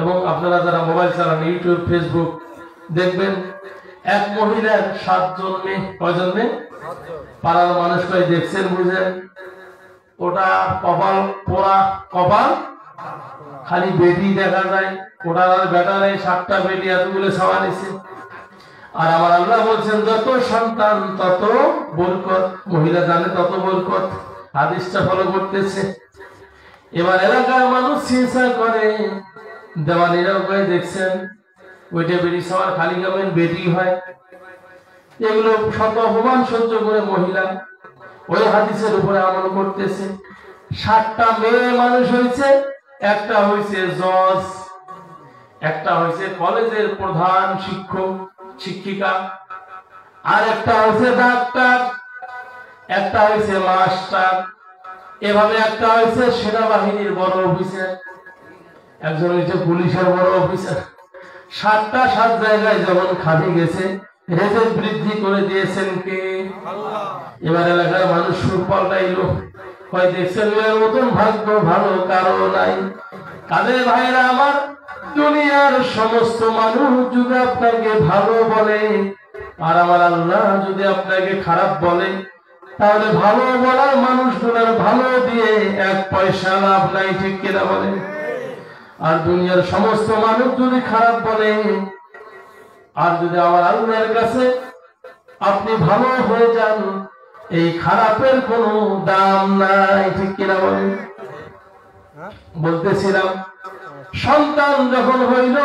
এবং আপনারা যারা মোবাইল চালান, ইউটিউব, ফেসবুক, দেখবেন এক মহিলার ৭ জন মেয়ে। কয়জন মেয়ে? পাড়ার মানুষ কয় দেখছেন, বুঝেন? ওটা কপাল পোড়া, কপাল খালি বেটি দেখা যায়, ওটার আর বেটা নেই, 7টা বেটি এতগুলো ছাওয়া নিছে। আর আমার আল্লাহ বলছেন যত সন্তান তত বরকত, মহিলা জানে তত বরকত। হাদিসটা ফলো করতেছে। এবার এলাকার মানুষ চিন্তা করে, দেওয়ানিরাও কয় দেখছেন ওইটা বেটি ছাওয়ার খালি কেমন বেটি হয়। এগুলো শত অপমান সহ্য করে মহিলা ওই হাদিসের উপরে আমল করতেছে। 7টা মেয়ে মানুষ হয়েছে, একটা হয়েছে জজ, একটা হয়েছে কলেজের প্রধান শিক্ষক শিক্ষিকা, আর একটা হয়েছে ডাক্তার, একটা হয়েছে মাস্টার, এভাবে একটা হয়েছে সেনাবাহিনীর বড় অফিসার, একজন হয়েছে পুলিশের বড় অফিসার। 7টা 7 জায়গায় যখন খালি গেছে, রেজেক বৃদ্ধি করে দিয়েছেন কে? আল্লাহ। এবার এলাকার মানুষ সুর পাল্টাইল, কয় দেখছেন এর মতন ভাগ্য ভালো কারো নাই। কাদের ভাইরা আমার, দুনিয়ার সমস্ত মানুষ যদি আপনাকে ভালো বলে আর আমার আল্লাহ যদি আপনাকে খারাপ বলে, তাহলে ভালো বলার মানুষগুলোর ভালো দিয়ে 1 পয়সা লাভ নাই, ঠিক কিনা বলে? আর দুনিয়ার সমস্ত মানুষ যদি খারাপ বলে আর যদি আমার আল্লাহর কাছে আপনি ভালো হয়ে যান, এই খারাপের কোনো দাম নাই, ঠিক কিনা বলেন? বলতেছিলাম, সন্তান যখন হইল,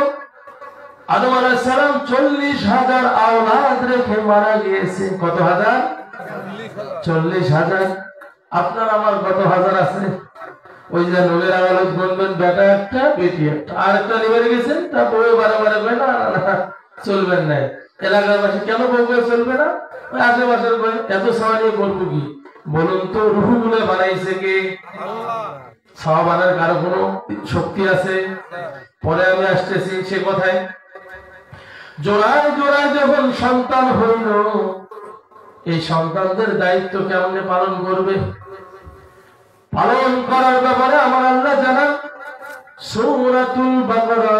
আদম আলাইহিস সালাম 40,000 আওলাদ রেখে মারা গিয়েছে। কত হাজার? 40,000। আপনার আমার কত হাজার আছে? ওই যে নূরের আওলাদ বলবেন বেটা একটা বেটি একটা, আর একটা নিয়ে গেছেন, তা বউ বারে কয় না চলবেন না। এলাকার বাসী কেন বউ চলবে না? ওই আশেপাশের এত সওয়া নিয়ে বলবো কি? বলুন তো, রুহুগুলো বানাইছে কে? সওয়া বানার কারো কোনো শক্তি আছে? পরে আমি আসতেছি সে কথায়। জোড়ায় জোড়ায় যখন সন্তান হইল, এই সন্তানদের দায়িত্ব কেমনে পালন করবে? পালন করার ব্যাপারে আমার আল্লাহ জানান সূরাতুল বাকারা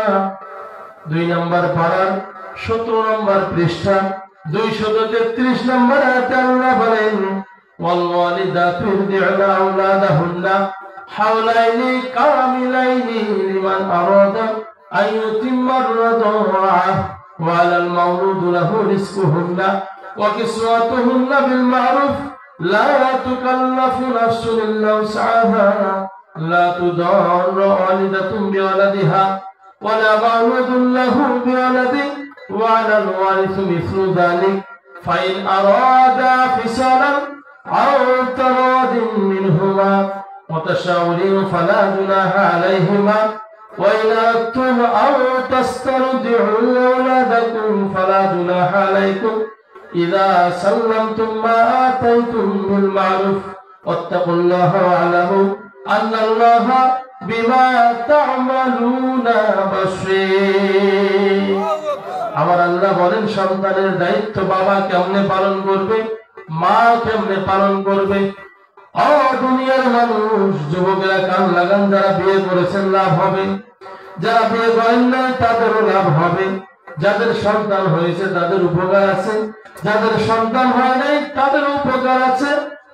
2 নম্বর পারার 17 নম্বর পৃষ্ঠা 233 নম্বর আয়াতে আল্লাহ বলেন, ওয়াল ওয়ালিদাতু ইরদি'না আওলাদাহুন্না হাওলাইনি কামিলাইনি লিমান আরাদা আন ইউতিম্মার রাদআ ওয়া আলাল মাওলুদি লাহু রিজকুহুন্না ওয়া কিসওয়াতুহুন্না বিল মা'রুফ لا تكلف نفس إلا وسعها لا تضار والدة بولدها ولا مولود له بولده وعلى الوارث مثل ذلك فإن أرادا فصالا أو تراض منهما وتشاور فلا جناح عليهما وإن أردتم أن تسترضعوا أولادكم فلا جناح عليكم إذا سلمتم ما آتيتم بالمعروف واتقوا الله واعلموا أن الله بما تعملون بصير। আমার আল্লাহ বলেন সন্তানের দায়িত্ব বাবা কেমনে পালন করবে, মা কেমনে পালন করবে। ও দুনিয়ার মানুষ, যুবকেরা কান লাগান, যারা বিয়ে করেছেন লাভ হবে, যারা বিয়ে করেন না তাদেরও লাভ হবে। যাদের সন্তান হয়েছে তাদের উপকার আছে, যাদের সন্তান হয় নাই তাদের উপকার আছে।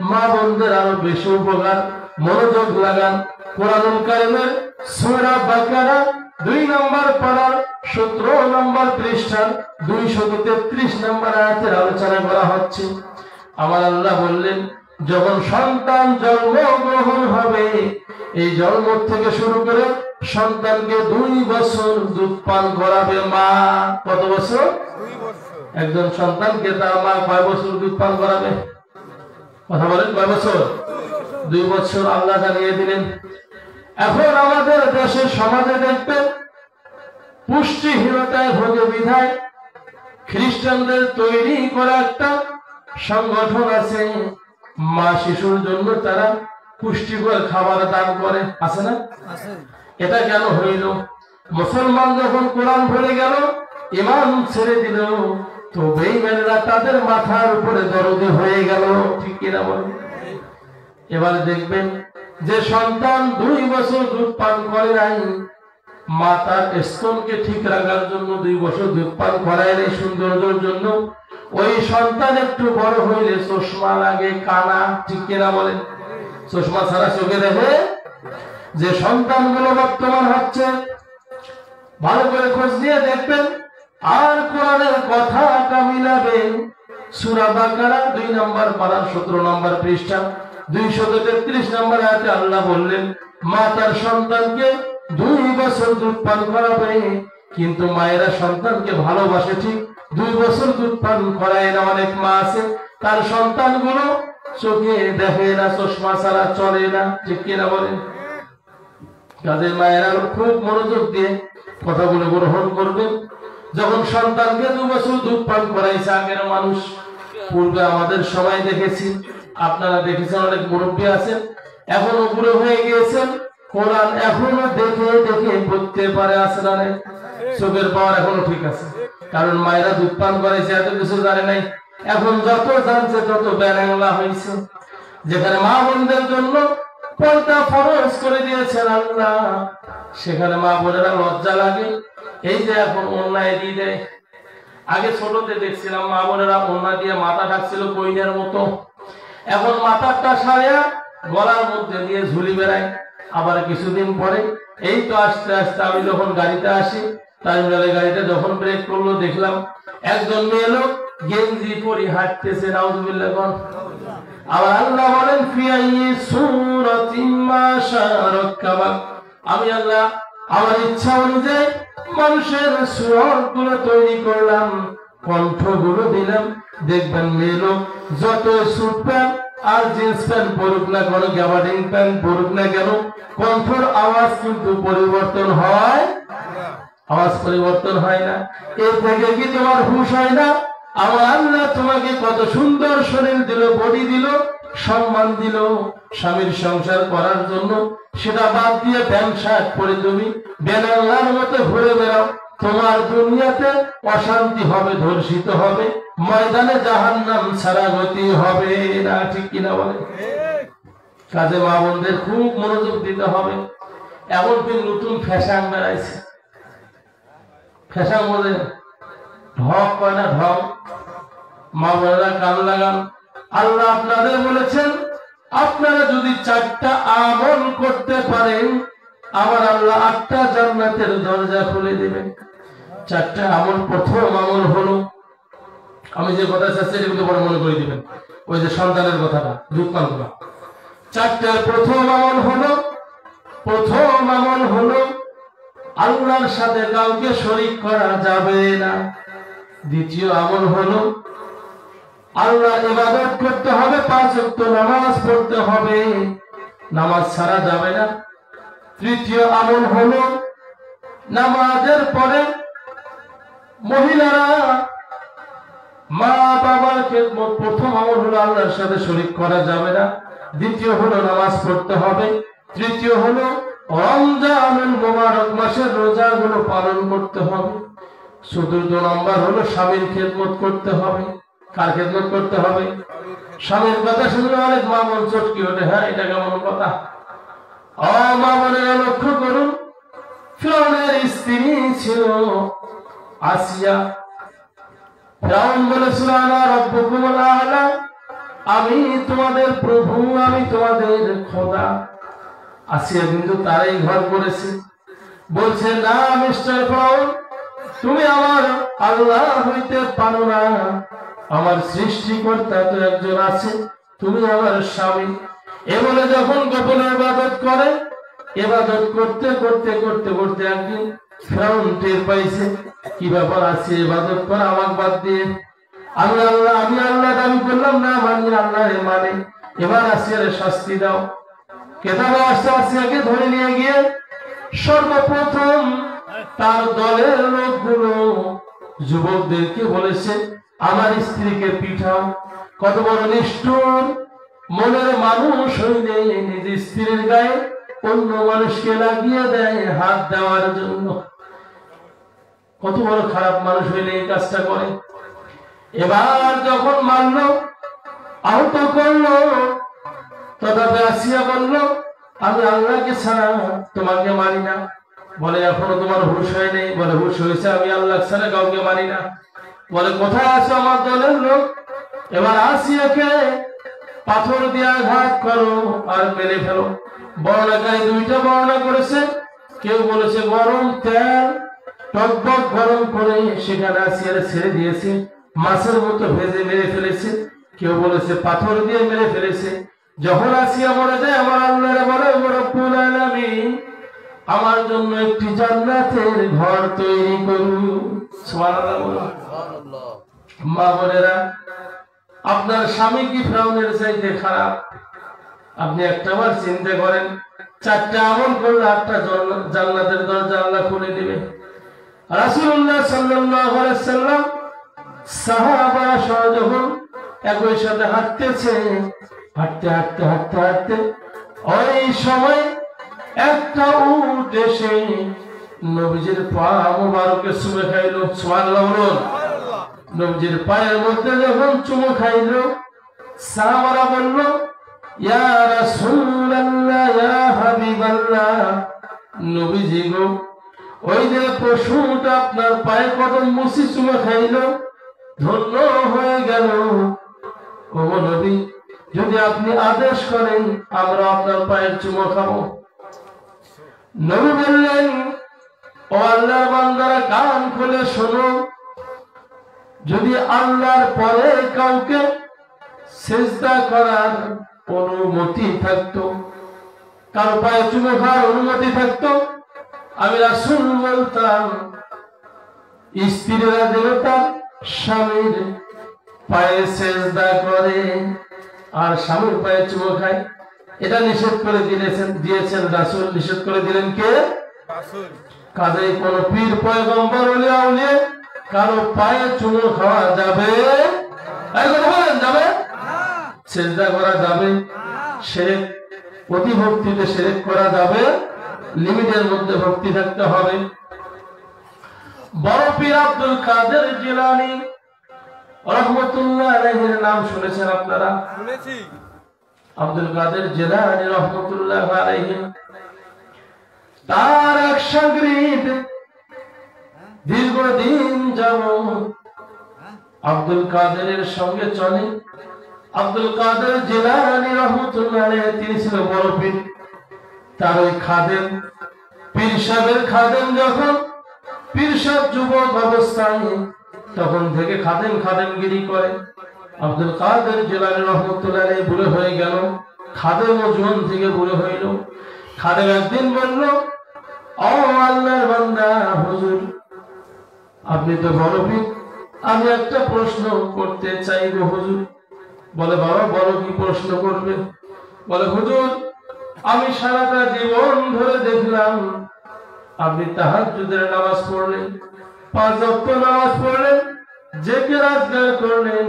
মা বোনদের আরো বেশি উপকার। মনোযোগ লাগান, কোরআনুল কারীমের সূরা বাকারা 2 নম্বর পারার 17 নম্বর পৃষ্ঠার 233 নম্বর আয়াতের আলোচনা করা হচ্ছে। আমার আল্লাহ বললেন, যখন সন্তান জন্মগ্রহণ হবে, এই জন্ম থেকে শুরু করে সন্তানকে 2 বছর দুধ পান করাবে মা। কত বছর? 2 বছর। একজন সন্তানকে তার মা কয় বছর দুধ পান করাবে? কথা বলেন, কয় বছর? 2 বছর আল্লাহ জানিয়ে দিলেন। এখন আমাদের দেশের সমাজে দেখবেন পুষ্টিহীনতায় ভোগে বিধায় খ্রিস্টানদের তৈরি করা একটা সংগঠন আছে, মা শিশুর জন্য তারা পুষ্টিকর খাবার দান করে, আছে না? এটা কেন হইল? মুসলমান যখন কোরআন ভুলে গেল, ঈমান ছেড়ে দিল, তো বেঈমানরা তাদের মাথার উপরে দরদে হয়ে গেল। ঠিক কিনা বলেন? এবার দেখবেন যে সন্তান 2 বছর দুধ পান করে নাই, মা তার স্তনকে ঠিক রাখার জন্য 2 বছর দুধ পান করায় নাই সৌন্দর্যের জন্য, ওই সন্তান একটু বড় হইলে চশমা লাগে, কানা। ঠিক কিনা বলেন? চশমা ছাড়া চোখে দেখে যে সন্তানগুলো বর্তমান হচ্ছে, ভালো করে খোঁজ নিয়ে দেখবেন। আর কোরআনের কথাটা মিলাবেন। সূরা বাকারা 2 নম্বর পারা 17 নম্বর পৃষ্ঠা 233 নম্বর আয়াতে আল্লাহ বললেন, মা তার সন্তানকে 2 বছর দুধ পান করাবে, কিন্তু মায়েরা সন্তানকে ভালোবাসে ঠিক 2 বছর দুধ পান করায় না। অনেক মা আছে তার সন্তানগুলো চোখে দেখে না, চশমা ছাড়া চলে না। ঠিক কিনা বলেন? কাজের মায়েরা খুব মনোযোগ দিয়ে কথাগুলো গ্রহণ করবেন। যখন সন্তানকে 2 বছর দুধ পান করাইছে আগের মানুষ, পূর্বে আমাদের সময় দেখেছি, আপনারা দেখেছেন, অনেক মুরব্বী আছেন, এখন উপরে হয়ে গিয়েছেন, কোরআন এখনো দেখে দেখে পড়তে পারে, আছে না? চোখের পাওয়ার এখনো ঠিক আছে, কারণ মায়েরা দুধ পান করাইছে, এত কিছু জানে নাই। এখন যত জানছে তত ব্যাংলা হয়েছে। যেখানে মা বোনদের জন্য পর্দা ফরজ করে দিয়েছেন আল্লাহ, সেখানে মা বোনেরা লজ্জা লাগে। এই যে এখন ওড়নায় দিয়ে দেয়, আগে ছোটতে দেখছিলাম মা বোনেরা ওড়না দিয়ে মাথা ঢাকছিল কইনের মতো, এখন মাথাটা সারিয়া গলার মধ্যে দিয়ে ঝুলি বেড়ায়। আবার কিছুদিন পরে এই তো আস্তে আস্তে আমি যখন গাড়িতে আসি, টার্মিনালে গাড়িটা যখন ব্রেক করলো, দেখলাম একজন মেয়ে লোক গেঞ্জি পরে হাঁটতেছে। নাউযুবিল্লাহ কোন। আবার আল্লাহ বলেন, ফিআইয়ি সূরাতিন মা শাআ রাক্কাবা, আমি আল্লাহ আমার ইচ্ছা অনুযায়ী মানুষের সুরগুলো তৈরি করলাম, কণ্ঠগুলো দিলাম। দেখবেন মেয়ে লোক যত স্যুট প্যান্ট আর জিন্স প্যান্ট পরুক না কেন, গ্যাবার্ডিং প্যান্ট পরুক না কেন, কণ্ঠর আওয়াজ কিন্তু পরিবর্তন হয়, আওয়াজ পরিবর্তন হয় না। এর থেকে কি তোমার হুঁশ হয় না? আমার আল্লাহ তোমাকে কত সুন্দর শরীর দিল, বডি দিল, সম্মান দিল স্বামীর সংসার করার জন্য। সেটা বাদ দিয়ে প্যান্ট শার্ট পরে তুমি বেনাঙ্গার মতো ঘুরে বেড়াও, তোমার দুনিয়াতে অশান্তি হবে, ধর্ষিত হবে, ময়দানে জাহান্নাম ছাড়া গতি হবে না। ঠিক কিনা বলে? কাজে মা বোনদের খুব মনোযোগ দিতে হবে। এমন কি নতুন ফ্যাশন বেড়াইছে, ফ্যাশন বলে ঢক কয় না, ঢক। মা বোনেরা কান লাগান, আল্লাহ আপনাদের বলেছেন আপনারা যদি 4টা আমল করতে পারেন আমার আল্লাহ 8টা জান্নাতের দরজা খুলে দিবেন। 4টা আমল। প্রথম আমল হলো, আমি যে কথা চাচ্ছি এগুলো বড় মনে করে দিবেন, ওই যে সন্তানের কথাটা দুধ পান করা। 4টার প্রথম আমল হলো আল্লাহর সাথে কাউকে শরীক করা যাবে না। দ্বিতীয় আমল হলো আল্লাহর ইবাদত করতে হবে, 5 ওয়াক্ত নামাজ পড়তে হবে, নামাজ ছাড়া যাবে না। তৃতীয় আমল হলো নামাজের পরে মহিলারা মা বাবার খেদমত। প্রথম আমল হলো আল্লাহর সাথে শরীক করা যাবে না। দ্বিতীয় হলো নামাজ পড়তে হবে। তৃতীয় হলো রমজানুল মুবারক মাসের রোজাগুলো পালন করতে হবে। চতুর্থ নম্বর হলো স্বামীর খেদমত করতে হবে। কার খেদমত করতে হবে? স্বামীর কথা শুনলে অনেক মা বোন চটকি ওঠে, হ্যাঁ এটা কেমন কথা? মা বোনেরা লক্ষ্য করুন, ফিরআউনের স্ত্রী ছিল আসিয়া। ফিরআউন বলেছিল আনা রাব্বুকুমুল আ'লা, আমি তোমাদের প্রভু, আমি তোমাদের খোদা। আসিয়া কিন্তু তারাই ঘর করেছে। বলছে না মিস্টার ফিরআউন, তুমি আমার আল্লাহ হইতে পারো না, আমার সৃষ্টিকর্তা তো একজন আছে, তুমি আমার স্বামী। এ বলে যখন গোপনে ইবাদত করে, ইবাদত করতে করতে করতে করতে একদিন ফিরআউন টের পাইছে, কি ব্যাপার আছে ইবাদত করা আমাকে বাদ দিয়ে, আমি আল্লাহ দাবি করলাম না, মানি আল্লাহরে মানে, এবার আসিয়ারে শাস্তি দাও। কেতাবে আসতে আসিয়াকে ধরে নিয়ে গিয়ে সর্বপ্রথম তার দলের লোকগুলো যুবকদেরকে বলেছে আমার স্ত্রীকে পিঠাও। কত বড় নিষ্ঠুর মনের মানুষ হইলে নিজের স্ত্রীর গায়ে অন্য মানুষকে লাগিয়ে দেয় হাত দেওয়ার জন্য। কত বড় খারাপ মানুষ হইলে এই কাজটা করে। এবার যখন মারল, আহত করলো, তথাপি আসিয়া বলল আমি আল্লাহকে ছাড়া তোমাকে মানি না। বলে এখনো তোমার হুঁশ হয় নেই? বলে হুঁশ হয়েছে, আমি আল্লাহ ছাড়া কাউকে মানি না। বলে কোথায় আছে আমার দলের লোক? এবার আসিয়াকে পাথর দিয়ে আঘাত করো আর মেরে ফেলো। বর্ণাকারী 2টা বর্ণনা করেছে। কেউ বলেছে গরম তেল টকবক গরম করে সেখানে আসিয়ারে ছেড়ে দিয়েছে, মাছের মতো ভেজে মেরে ফেলেছে। কেউ বলেছে পাথর দিয়ে মেরে ফেলেছে। যখন আসিয়া মরে যায় আমার আল্লাহরে বলে রব্বুল আলামিন আমার জন্য একটি জান্নাতের ঘর তৈরি করুন। সুবহানাল্লাহ। মা বোনেরা, আপনার স্বামী কি ফিরআউনের চাইতে খারাপ? আপনি একটাবার চিন্তা করেন, 4টা আমল করলে 8টা জান্নাতের দরজা আল্লাহ খুলে দিবে। রাসূলুল্লাহ সাল্লাল্লাহু আলাইহি সাল্লাম সাহাবারা সহ যখন একই সাথে হাঁটতেছে, হাঁটতে হাঁটতে হাঁটতে হাঁটতে ওই সময় একটা উট এসে নবীজির পা মুবারকে চুমে খাইলো। সুবহানাল্লাহ। নবীজির পায়ের মধ্যে যখন চুমু খাইলো, সাহাবারা বলল ইয়া রাসূলুল্লাহ, ইয়া হাবিবাল্লাহ, নবীজি গো, ওই যে পশুটা আপনার পায়ে কদম মুছি চুমে খাইলো, ধন্য হয়ে গেল। ও নবী, যদি আপনি আদেশ করেন আমরা আপনার পায়ের চুমো খাবো। নবী বললেন ও আল্লাহর বান্দারা কান খুলে শোনো, যদি আল্লাহর পরে কাউকে সিজদা করার অনুমতি থাকতো, কারো পায়ে চুমো খাওয়ার অনুমতি থাকতো, আমি রাসূল বলতাম স্ত্রীরা যেন তার স্বামীর পায়ে সেজদা করে আর স্বামীর পায়ে চুমো খায়, এটা নিষেধ করে দিয়েছেন রাসূল। নিষেধ করে দিলেন কে? রাসূল। কাজেই কোন পীর পয়গম্বর ওলিয়া উলিয়া কারো পায়ে চুমো খাওয়া যাবে? যাবে? সেজদা করা যাবে? শিরক, অতি ভক্তিতে শিরক করা যাবে? লিমিটের মধ্যে ভক্তি থাকতে হবে। বড় পীর আব্দুল কাদের জিলানী রাহমাতুল্লাহ আলাইহির নাম শুনেছেন আপনারা? শুনেছি। আব্দুল কাদের জিলানী রাহমাতুল্লাহ আলাইহি, তার এক শাগরিদ দীর্ঘদিন যাবত আব্দুল কাদেরের সঙ্গে চলে। আব্দুল কাদের জিলানী রাহমাতুল্লাহ আলাইহি তিনি ছিলেন বড় পীর। তার ওই খাদেম, পীর সাহেবের খাদেম যখন পীর সাহেব যুবক অবস্থায় তখন থেকে খাদেমগিরি করে। আব্দুল কাদের জিলানী রাহমাতুল্লাহ আলাইহি বুড়ো হয়ে গেল, খাদেম ও জীবন থেকে বুড়ো হইল। খাদেম একদিন বলল, ও আল্লাহর বান্দা হুজুর, আপনি তো বড় পীর, আমি একটা প্রশ্ন করতে চাই গো হুজুর। বলে, বাবা বলো, কি প্রশ্ন করবে? বলে, হুজুর, আমি সারাটা জীবন ধরে দেখলাম আপনি তাহাজ্জুদের নামাজ পড়লেন, 5 ওয়াক্ত নামাজ পড়লেন, জিকির আজকার করলেন,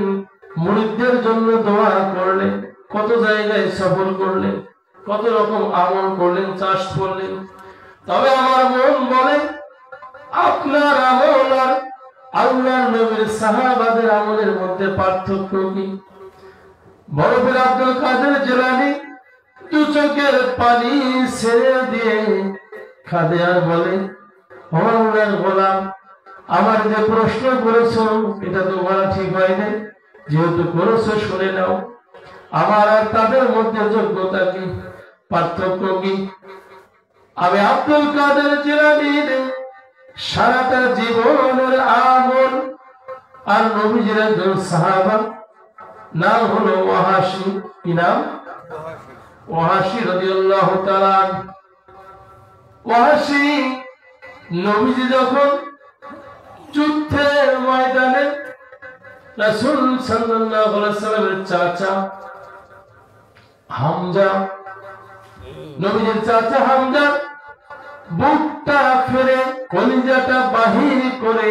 মুরিদদের জন্য দোয়া করলেন, কত জায়গায় সফর করলেন, কত রকম আমল করলেন, চাষ করলেন। তবে আমার মন বলে আপনার আমল আর আল্লাহর নবীর সাহাবাদের আমলের মধ্যে পার্থক্য কি? বড় পীর আব্দুল কাদের জিলানী দু চোখের পানি ছেড়ে দিয়ে কাঁদে আর বলে, ও আল্লাহর গোলাম, আমার যে প্রশ্ন করেছো এটা তো বলা ঠিক হয়নি, যেহেতু করেছো শুনে নাও। আমার আর তাদের মধ্যে যোগ্যতা কি, পার্থক্য কি? আমি আব্দুল কাদের জিলানীর সারাটা জীবনের আমল আর নবীজির একজন সাহাবা নাম হলো ওয়াহাশী। কি নাম? ওয়াহাশী রাদিয়াল্লাহু তাআলা। ওয়াহাশী নবীজি যখন যুদ্ধের ময়দানে রাসূল সাল্লাল্লাহু আলাইহি ওয়াসাল্লামের চাচা হামজা, নবীজির চাচা হামজা বুকটা ফেরে কলিজাটা বাহির করে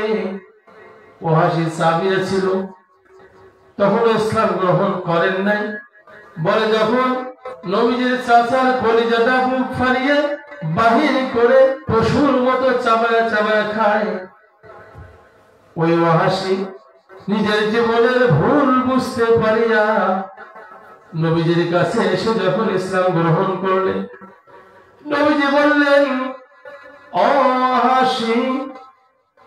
ওয়াহাশী সাবিয়া ছিল, তখন ইসলাম গ্রহণ করেন নাই। বলে, যখন নবীজির চাচার কলিজাটা বুক ফাড়িয়ে বাহির করে পশুর মতো চাবায়া চাবায়া খায়, ওই ওয়াহাশী নিজের জীবনের ভুল বুঝতে পারিয়া নবীজির কাছে এসে যখন ইসলাম গ্রহণ করলেন, নবীজি বললেন, ও ওয়াহাশী,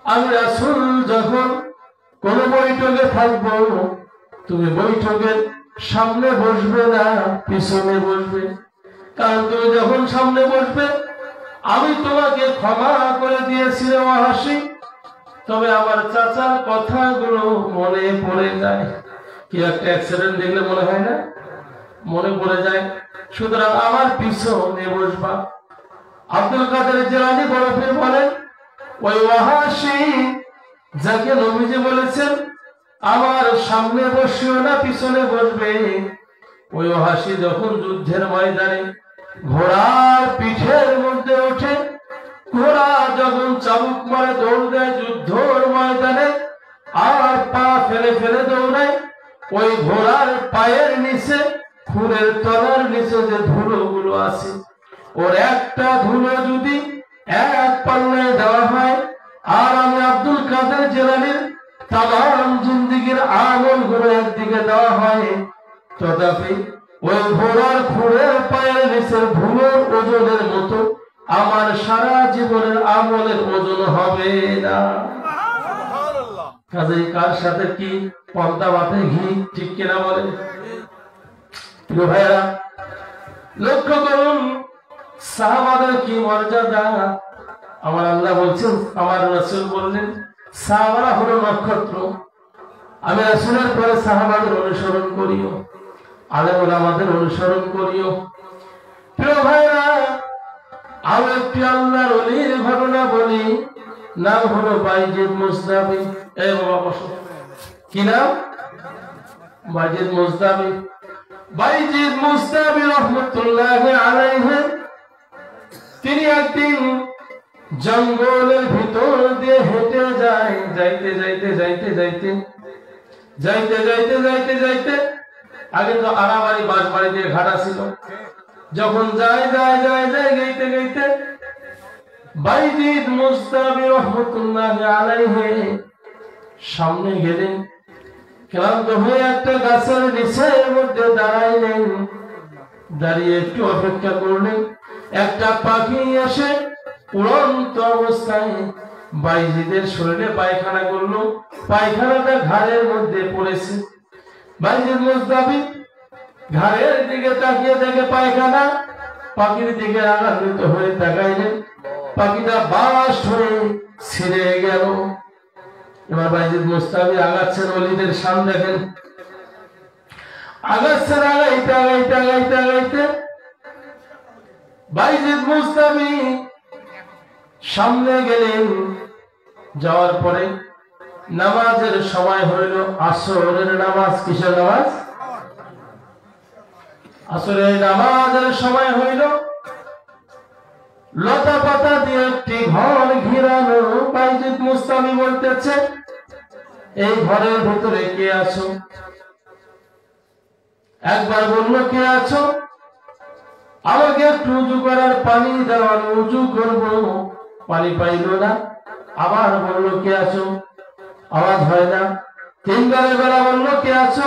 আমি রাসূল যখন কোন বৈঠকে থাকবো, তুমি বৈঠকের সামনে বসবে না, পিছনে বসবে। কারণ তুমি যখন সামনে বসবে আমি তোমাকে ক্ষমা করে দিয়েছি ওয়াহাশী, তবে আমার চাচার কথাগুলো মনে পড়ে যায়। কি একটা অ্যাক্সিডেন্ট দেখলে মনে হয় না? মনে পড়ে যায়। সুতরাং আমার পিছনে বসবা। আব্দুল কাদের জিলানী বড় পীর বলেন, ওই ওয়াহাশী যাকে নবীজি বলেছেন আমার সামনে বসিও না, পিছনে বসবে, ওই ওয়াহাশী যখন যুদ্ধের ময়দানে ঘোড়ার পিঠের মধ্যে ওঠে, ঘোড়া যখন চাবুক মারে দৌড় দেয় যুদ্ধের ময়দানে, আর পা ফেলে ফেলে দৌড়ায়, ওই ঘোড়ার পায়ের নিচে খুরের তলার নিচে যে ধুলোগুলো আছে, ওর একটা ধুলো যদি এক পাল্লায় দেওয়া হয়, আর আমি আব্দুল কাদের জিলানীর তামাম জিন্দেগীর আমল গুলো একদিকে দেওয়া হয়, তথাপি ওই ঘোড়ার খুরের পায়ের নিচের ধুলোর ওজনের মতো আমার সারা জীবনের আমলের ওজন হবে না। কাজেই কার সাথে কি পর্দা মাথায় ঘি, ঠিক কিনা বলে? ভাইরা লক্ষ্য করুন সাহাবাদের কি মর্যাদা। আমার আল্লাহ বলছেন, আমার রাসূল বললেন সাহাবারা হলো নক্ষত্র। আমি রাসূলের পরে সাহাবাদের অনুসরণ করিও, আলেম ওলামাদের অনুসরণ করিও। প্রিয় ভাইরা, আর একটি আল্লাহর ওলির ঘটনা বলি। নাম হলো বাইজিদ মুস্তাবি। এই বাবা বসো। কি নাম? বাইজিদ মুস্তাবি। বাইজিদ মুস্তাবি রহমতুল্লাহ আলাইহি তিনি একদিন জঙ্গলের ভিতর দিয়ে হেঁটে যায়। যাইতে আগে তো আড়াবাড়ি বাঁশবাড়ি দিয়ে ঘাটা ছিল। যখন যায় গাইতে বাইজিদ মুস্তাবি রহমতুল্লাহ আলাইহি সামনে গেলেন। ক্লান্ত হয়ে একটা গাছের নিচের মধ্যে দাঁড়াইলেন। দাঁড়িয়ে একটু অপেক্ষা করলেন। একটা পাখি এসে উড়ন্ত অবস্থায় বাইজিদের শরীরে পায়খানা করলো। পায়খানাটা ঘাড়ের মধ্যে পড়েছে। বাইজিদ মুস্তাবি ঘাড়ের দিকে তাকিয়ে দেখে পায়খানা। পাখির দিকে আঘাত হয়ে তাকাইলেন। পাখিটা বাস্ট হয়ে ছিঁড়ে গেল। এবার বাইজিদ মুস্তাবি আগাচ্ছেন। ওলিদের সামনে দেখেন আগাচ্ছেন। আগাইতে বাইজিদ মুস্তাবি সামনে গেলেন। যাওয়ার পরে নামাজের সময় হইল। আসরের নামাজ। কিসের নামাজ? আসরের নামাজের সময় হইল। লতা পাতা দিয়ে একটি ঘর ঘিরানো। বাইজিদ মুস্তাবি বলতেছে, এই ঘরের ভিতরে কে আছো? একবার বলল, কে আছো? আমাকে একটু উজু করার পানি দাও, আমি উজু করবো। পানি পাইল না। আবার বলল, কে আছো? আওয়াজ হয় না। তিনবারের বেলা বলল, কে আছো?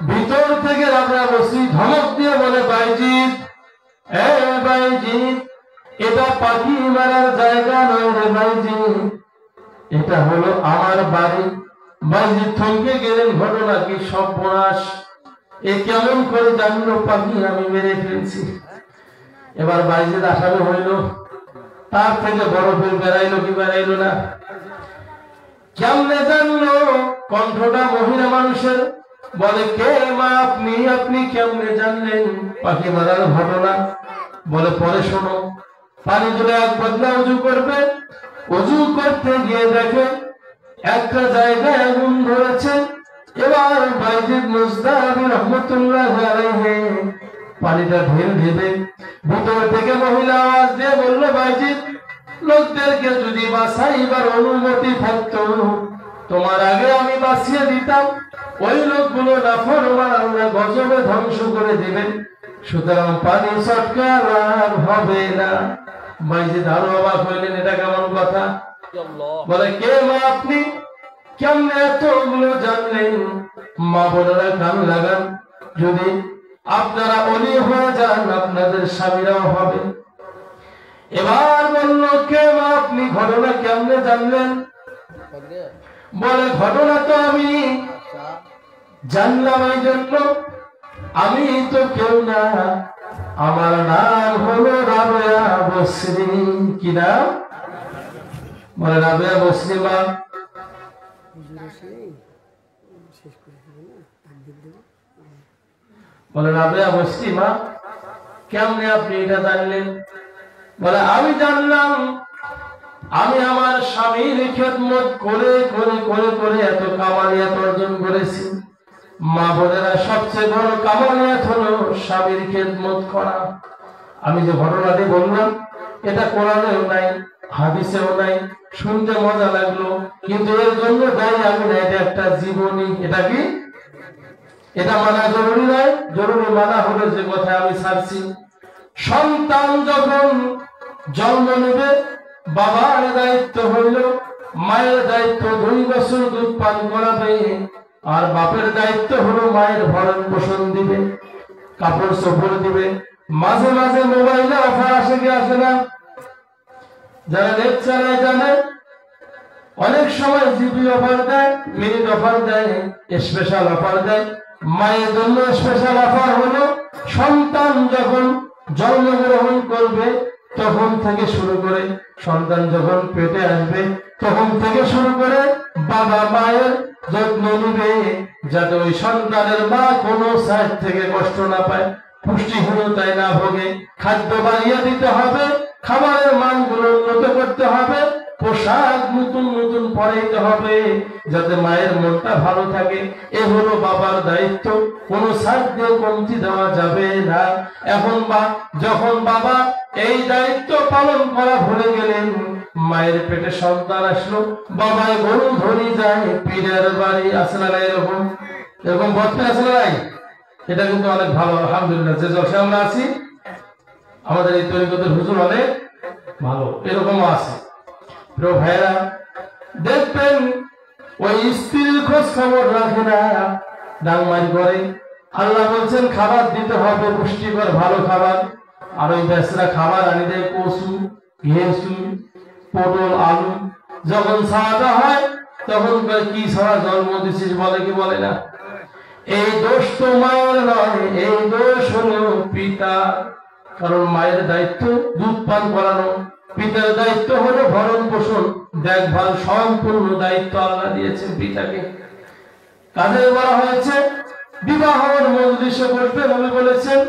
ভিতর থেকে রাবরা বসি ধমক দিয়ে বলে, বাইজিদ, বাইজিদ, এটা পাখি মারার জায়গা নয় রে বাইজিদ, এটা হলো আমার বাড়ি। বাইজিদ থমকে গেলেন। ঘটনা কি সর্বনাশ! এ কেমন করে জানলো পাখি আমি মেরে ফেলছি? এবার বাইজিদ আসামি হইল। তার থেকে বড় ফের বেড়াইলো কি বেড়াইলো না? কেমনে জানলো? কণ্ঠটা মহিলা মানুষের। বলে, কে মা আপনি? আপনি কেমনে জানলেন পাখি মারার ঘটনা? বলে, পরে শোনো। পানি তুলে এক বদলা উজু করবে। উজু করতে গিয়ে দেখে একটা জায়গায় আগুন ধরেছে। এবার বাইজিদ মুস্তাবি রহমতুল্লাহ আলাইহি পানিটা ঢেল দেবে। ভিতর থেকে মহিলা আওয়াজ দিয়ে বলল, বাইজিদ, লোকদেরকে যদি বাঁচাইবার অনুমতি থাকতো তোমার আগে আমি বাঁচিয়ে দিতাম। ওই লোকগুলো নাফরমান, আল্লাহ গজবে ধ্বংস করে দিবেন। সুতরাং পানি চটকার আর হবে না। বাইজিদ আরো অবাক হইলেন, এটা কেমন কথা? বলে, কে মা আপনি? কেমনে এতগুলো জানলেন? মা বোনেরা কান লাগান, যদি আপনারা অলি হয়ে যান আপনাদের স্বামীরাও হবে। এবার বলল, কে মা আপনি? ঘটনা কেমনে জানলেন? বলে, ঘটনা তো আমি জানলাম এই জন্য, আমি তো কেউ না, আমার নাম হলো রাবেয়া বসরি। কি নাম? বলে, রাবেয়া বসরি মা। বলে, রাবেয়া বসরি মা, কেমনে আপনি এটা জানলেন? বলে, আমি জানলাম, আমি আমার স্বামীর খেদমত করে করে করে করে এত কামালিয়াত অর্জন করেছি। মা বোনেরা, সবচেয়ে বড় কামালিয়াত হলো স্বামীর খেদমত করা। আমি যে ঘটনাটি বললাম, এটা কোরআনেও নাই, হাদিসেও নাই। শুনতে মজা লাগলো, কিন্তু এর জন্য দায়ী আমি না। এটা একটা জীবনী। এটা কি? এটা মানা জরুরি নয়। জরুরি মানা হলো যে কথা আমি ছাড়ছি। সন্তান যখন জন্ম নেবে, বাবার দায়িত্ব হইল, মায়ের দায়িত্ব 2 বছর দুধ পান করাবে। আর বাপের দায়িত্ব হলো মায়ের ভরণ পোষণ দিবে, কাপড় চোপড় দিবে। মাঝে মাঝে মোবাইলে অফার আসে কি আসে না? যারা নেট চালায় জানে, অনেক সময় জিবি অফার দেয়, মিনিট অফার দেয়, স্পেশাল অফার দেয়। মায়ের জন্য স্পেশাল অফার হলো, সন্তান যখন জন্মগ্রহণ করবে তখন থেকে শুরু করে, সন্তান যখন পেটে আসবে তখন থেকে শুরু করে বাবা মায়ের যত্ন নিবে, যাতে ওই সন্তানের মা কোনো সাইড থেকে কষ্ট না পায়, পুষ্টিহীনতায় না ভোগে। খাদ্য বাড়িয়ে দিতে হবে, খাবারের মানগুলো উন্নত করতে হবে। পোশাক নতুন নতুন পরাইতে হবে যাতে মায়ের মনটা ভালো থাকে। এ হলো বাবার দায়িত্ব, কোনো সাইড দিয়ে কমতি দেওয়া যাবে না। এখন যখন বাবা এই দায়িত্ব পালন করা ভুলে গেলেন, মায়ের পেটে সন্তান আসলো, বাবায় গরু ধরি যায় পীরের বাড়ি। আসলে না এরকম এরকম বর্তমানে আসলে নাই? এটা কিন্তু অনেক ভালো, আলহামদুলিল্লাহ। যে জলসে আমরা আছি, আমাদের এই তরিকতের হুজুর অনেক ভালো, এরকমও আছে। প্রিয় ভাইরা, দেখবেন ওই স্ত্রীর খোঁজ খবর রাখে না, ডাংমারি করে। আল্লাহ বলছেন খাবার দিতে হবে, পুষ্টিকর ভালো খাবার। আর ওই বেচরা খাবার আনি দেয় কচু, ঘেঁসু, পটল, আলু। যখন ছাড়াটা হয় তখন কি ছাড়া জন্ম দিছিস বলে কি বলে না? এই দোষ তো মায়ের নয়, এই দোষ হলো পিতা। কারণ মায়ের দায়িত্ব দুধ পান করানো, পিতার দায়িত্ব হলো ভরণ পোষণ, দেখভাল, সম্পূর্ণ দায়িত্ব আল্লাহ দিয়েছেন পিতাকে। কাদের বলা হয়েছে বিবাহের মজলিসে বসবে, নবী বলেছেন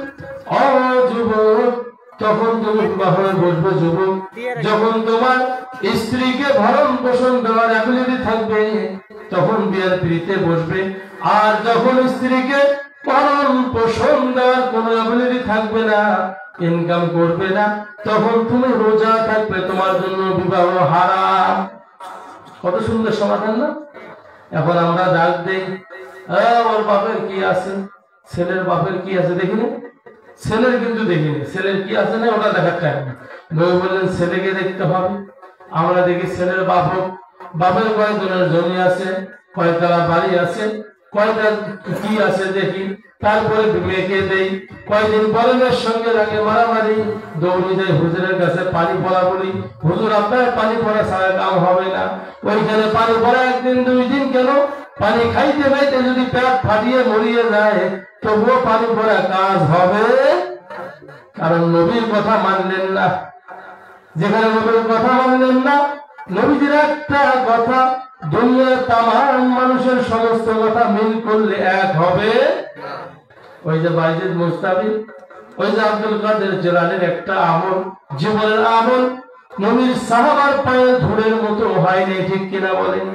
ও যুবক, তখন তুমি বিবাহ বসবে যুবক যখন তোমার স্ত্রীকে ভরণ পোষণ দেওয়ার অ্যাবিলিটি থাকবে, তখন বিয়ের পিড়িতে বসবে। আর যখন স্ত্রীকে ভরণ পোষণ দেওয়ার কোনো অ্যাবিলিটি থাকবে না, ইনকাম করবে না, তখন তুমি রোজা থাকবে, তোমার জন্য বিবাহ হারাম। কত সুন্দর সমাধান না? এখন আমরা ডাক দেই, ওর বাপের কি আছে, ছেলের বাপের কি আছে দেখিনি, ছেলের কিন্তু দেখিনি, ছেলের কি আছে না ওটা দেখার টাইম। নবী বললেন ছেলেকে দেখতে হবে। আমরা দেখি ছেলের বাপের কয় জনের জমি আছে, কয়তলা বাড়ি আছে, কয়টা কি আছে দেখি, তারপরে মেয়েকে দেই। কয়দিন পরে মেয়ের সঙ্গে লাগে মারামারি, দৌড়ে যাই হুজুরের কাছে পানি পড়া বলি, হুজুর আপনার পানি পড়া ছাড়া কাম হবে না। ওইখানে পানি পড়া একদিন দুই দিন কেন, পানি খাইতে খাইতে যদি পেট ফাটিয়ে মরিয়ে যায় তবুও পানি পড়া কাজ হবে, কারণ নবীর কথা মানলেন না। যেখানে নবীর কথা মানলেন না, নবীজির একটা কথা দুনিয়ার তামাম মানুষের সমস্ত কথা মিল করলে এক হবে। ওই যে বাইজিদ মুস্তাফি, ওই যে আব্দুল কাদের জিলানীর একটা আমল, জীবনের আমল নবীর সাহাবার পায়ে ধুলের মতো হয়নি, ঠিক কিনা বলেন?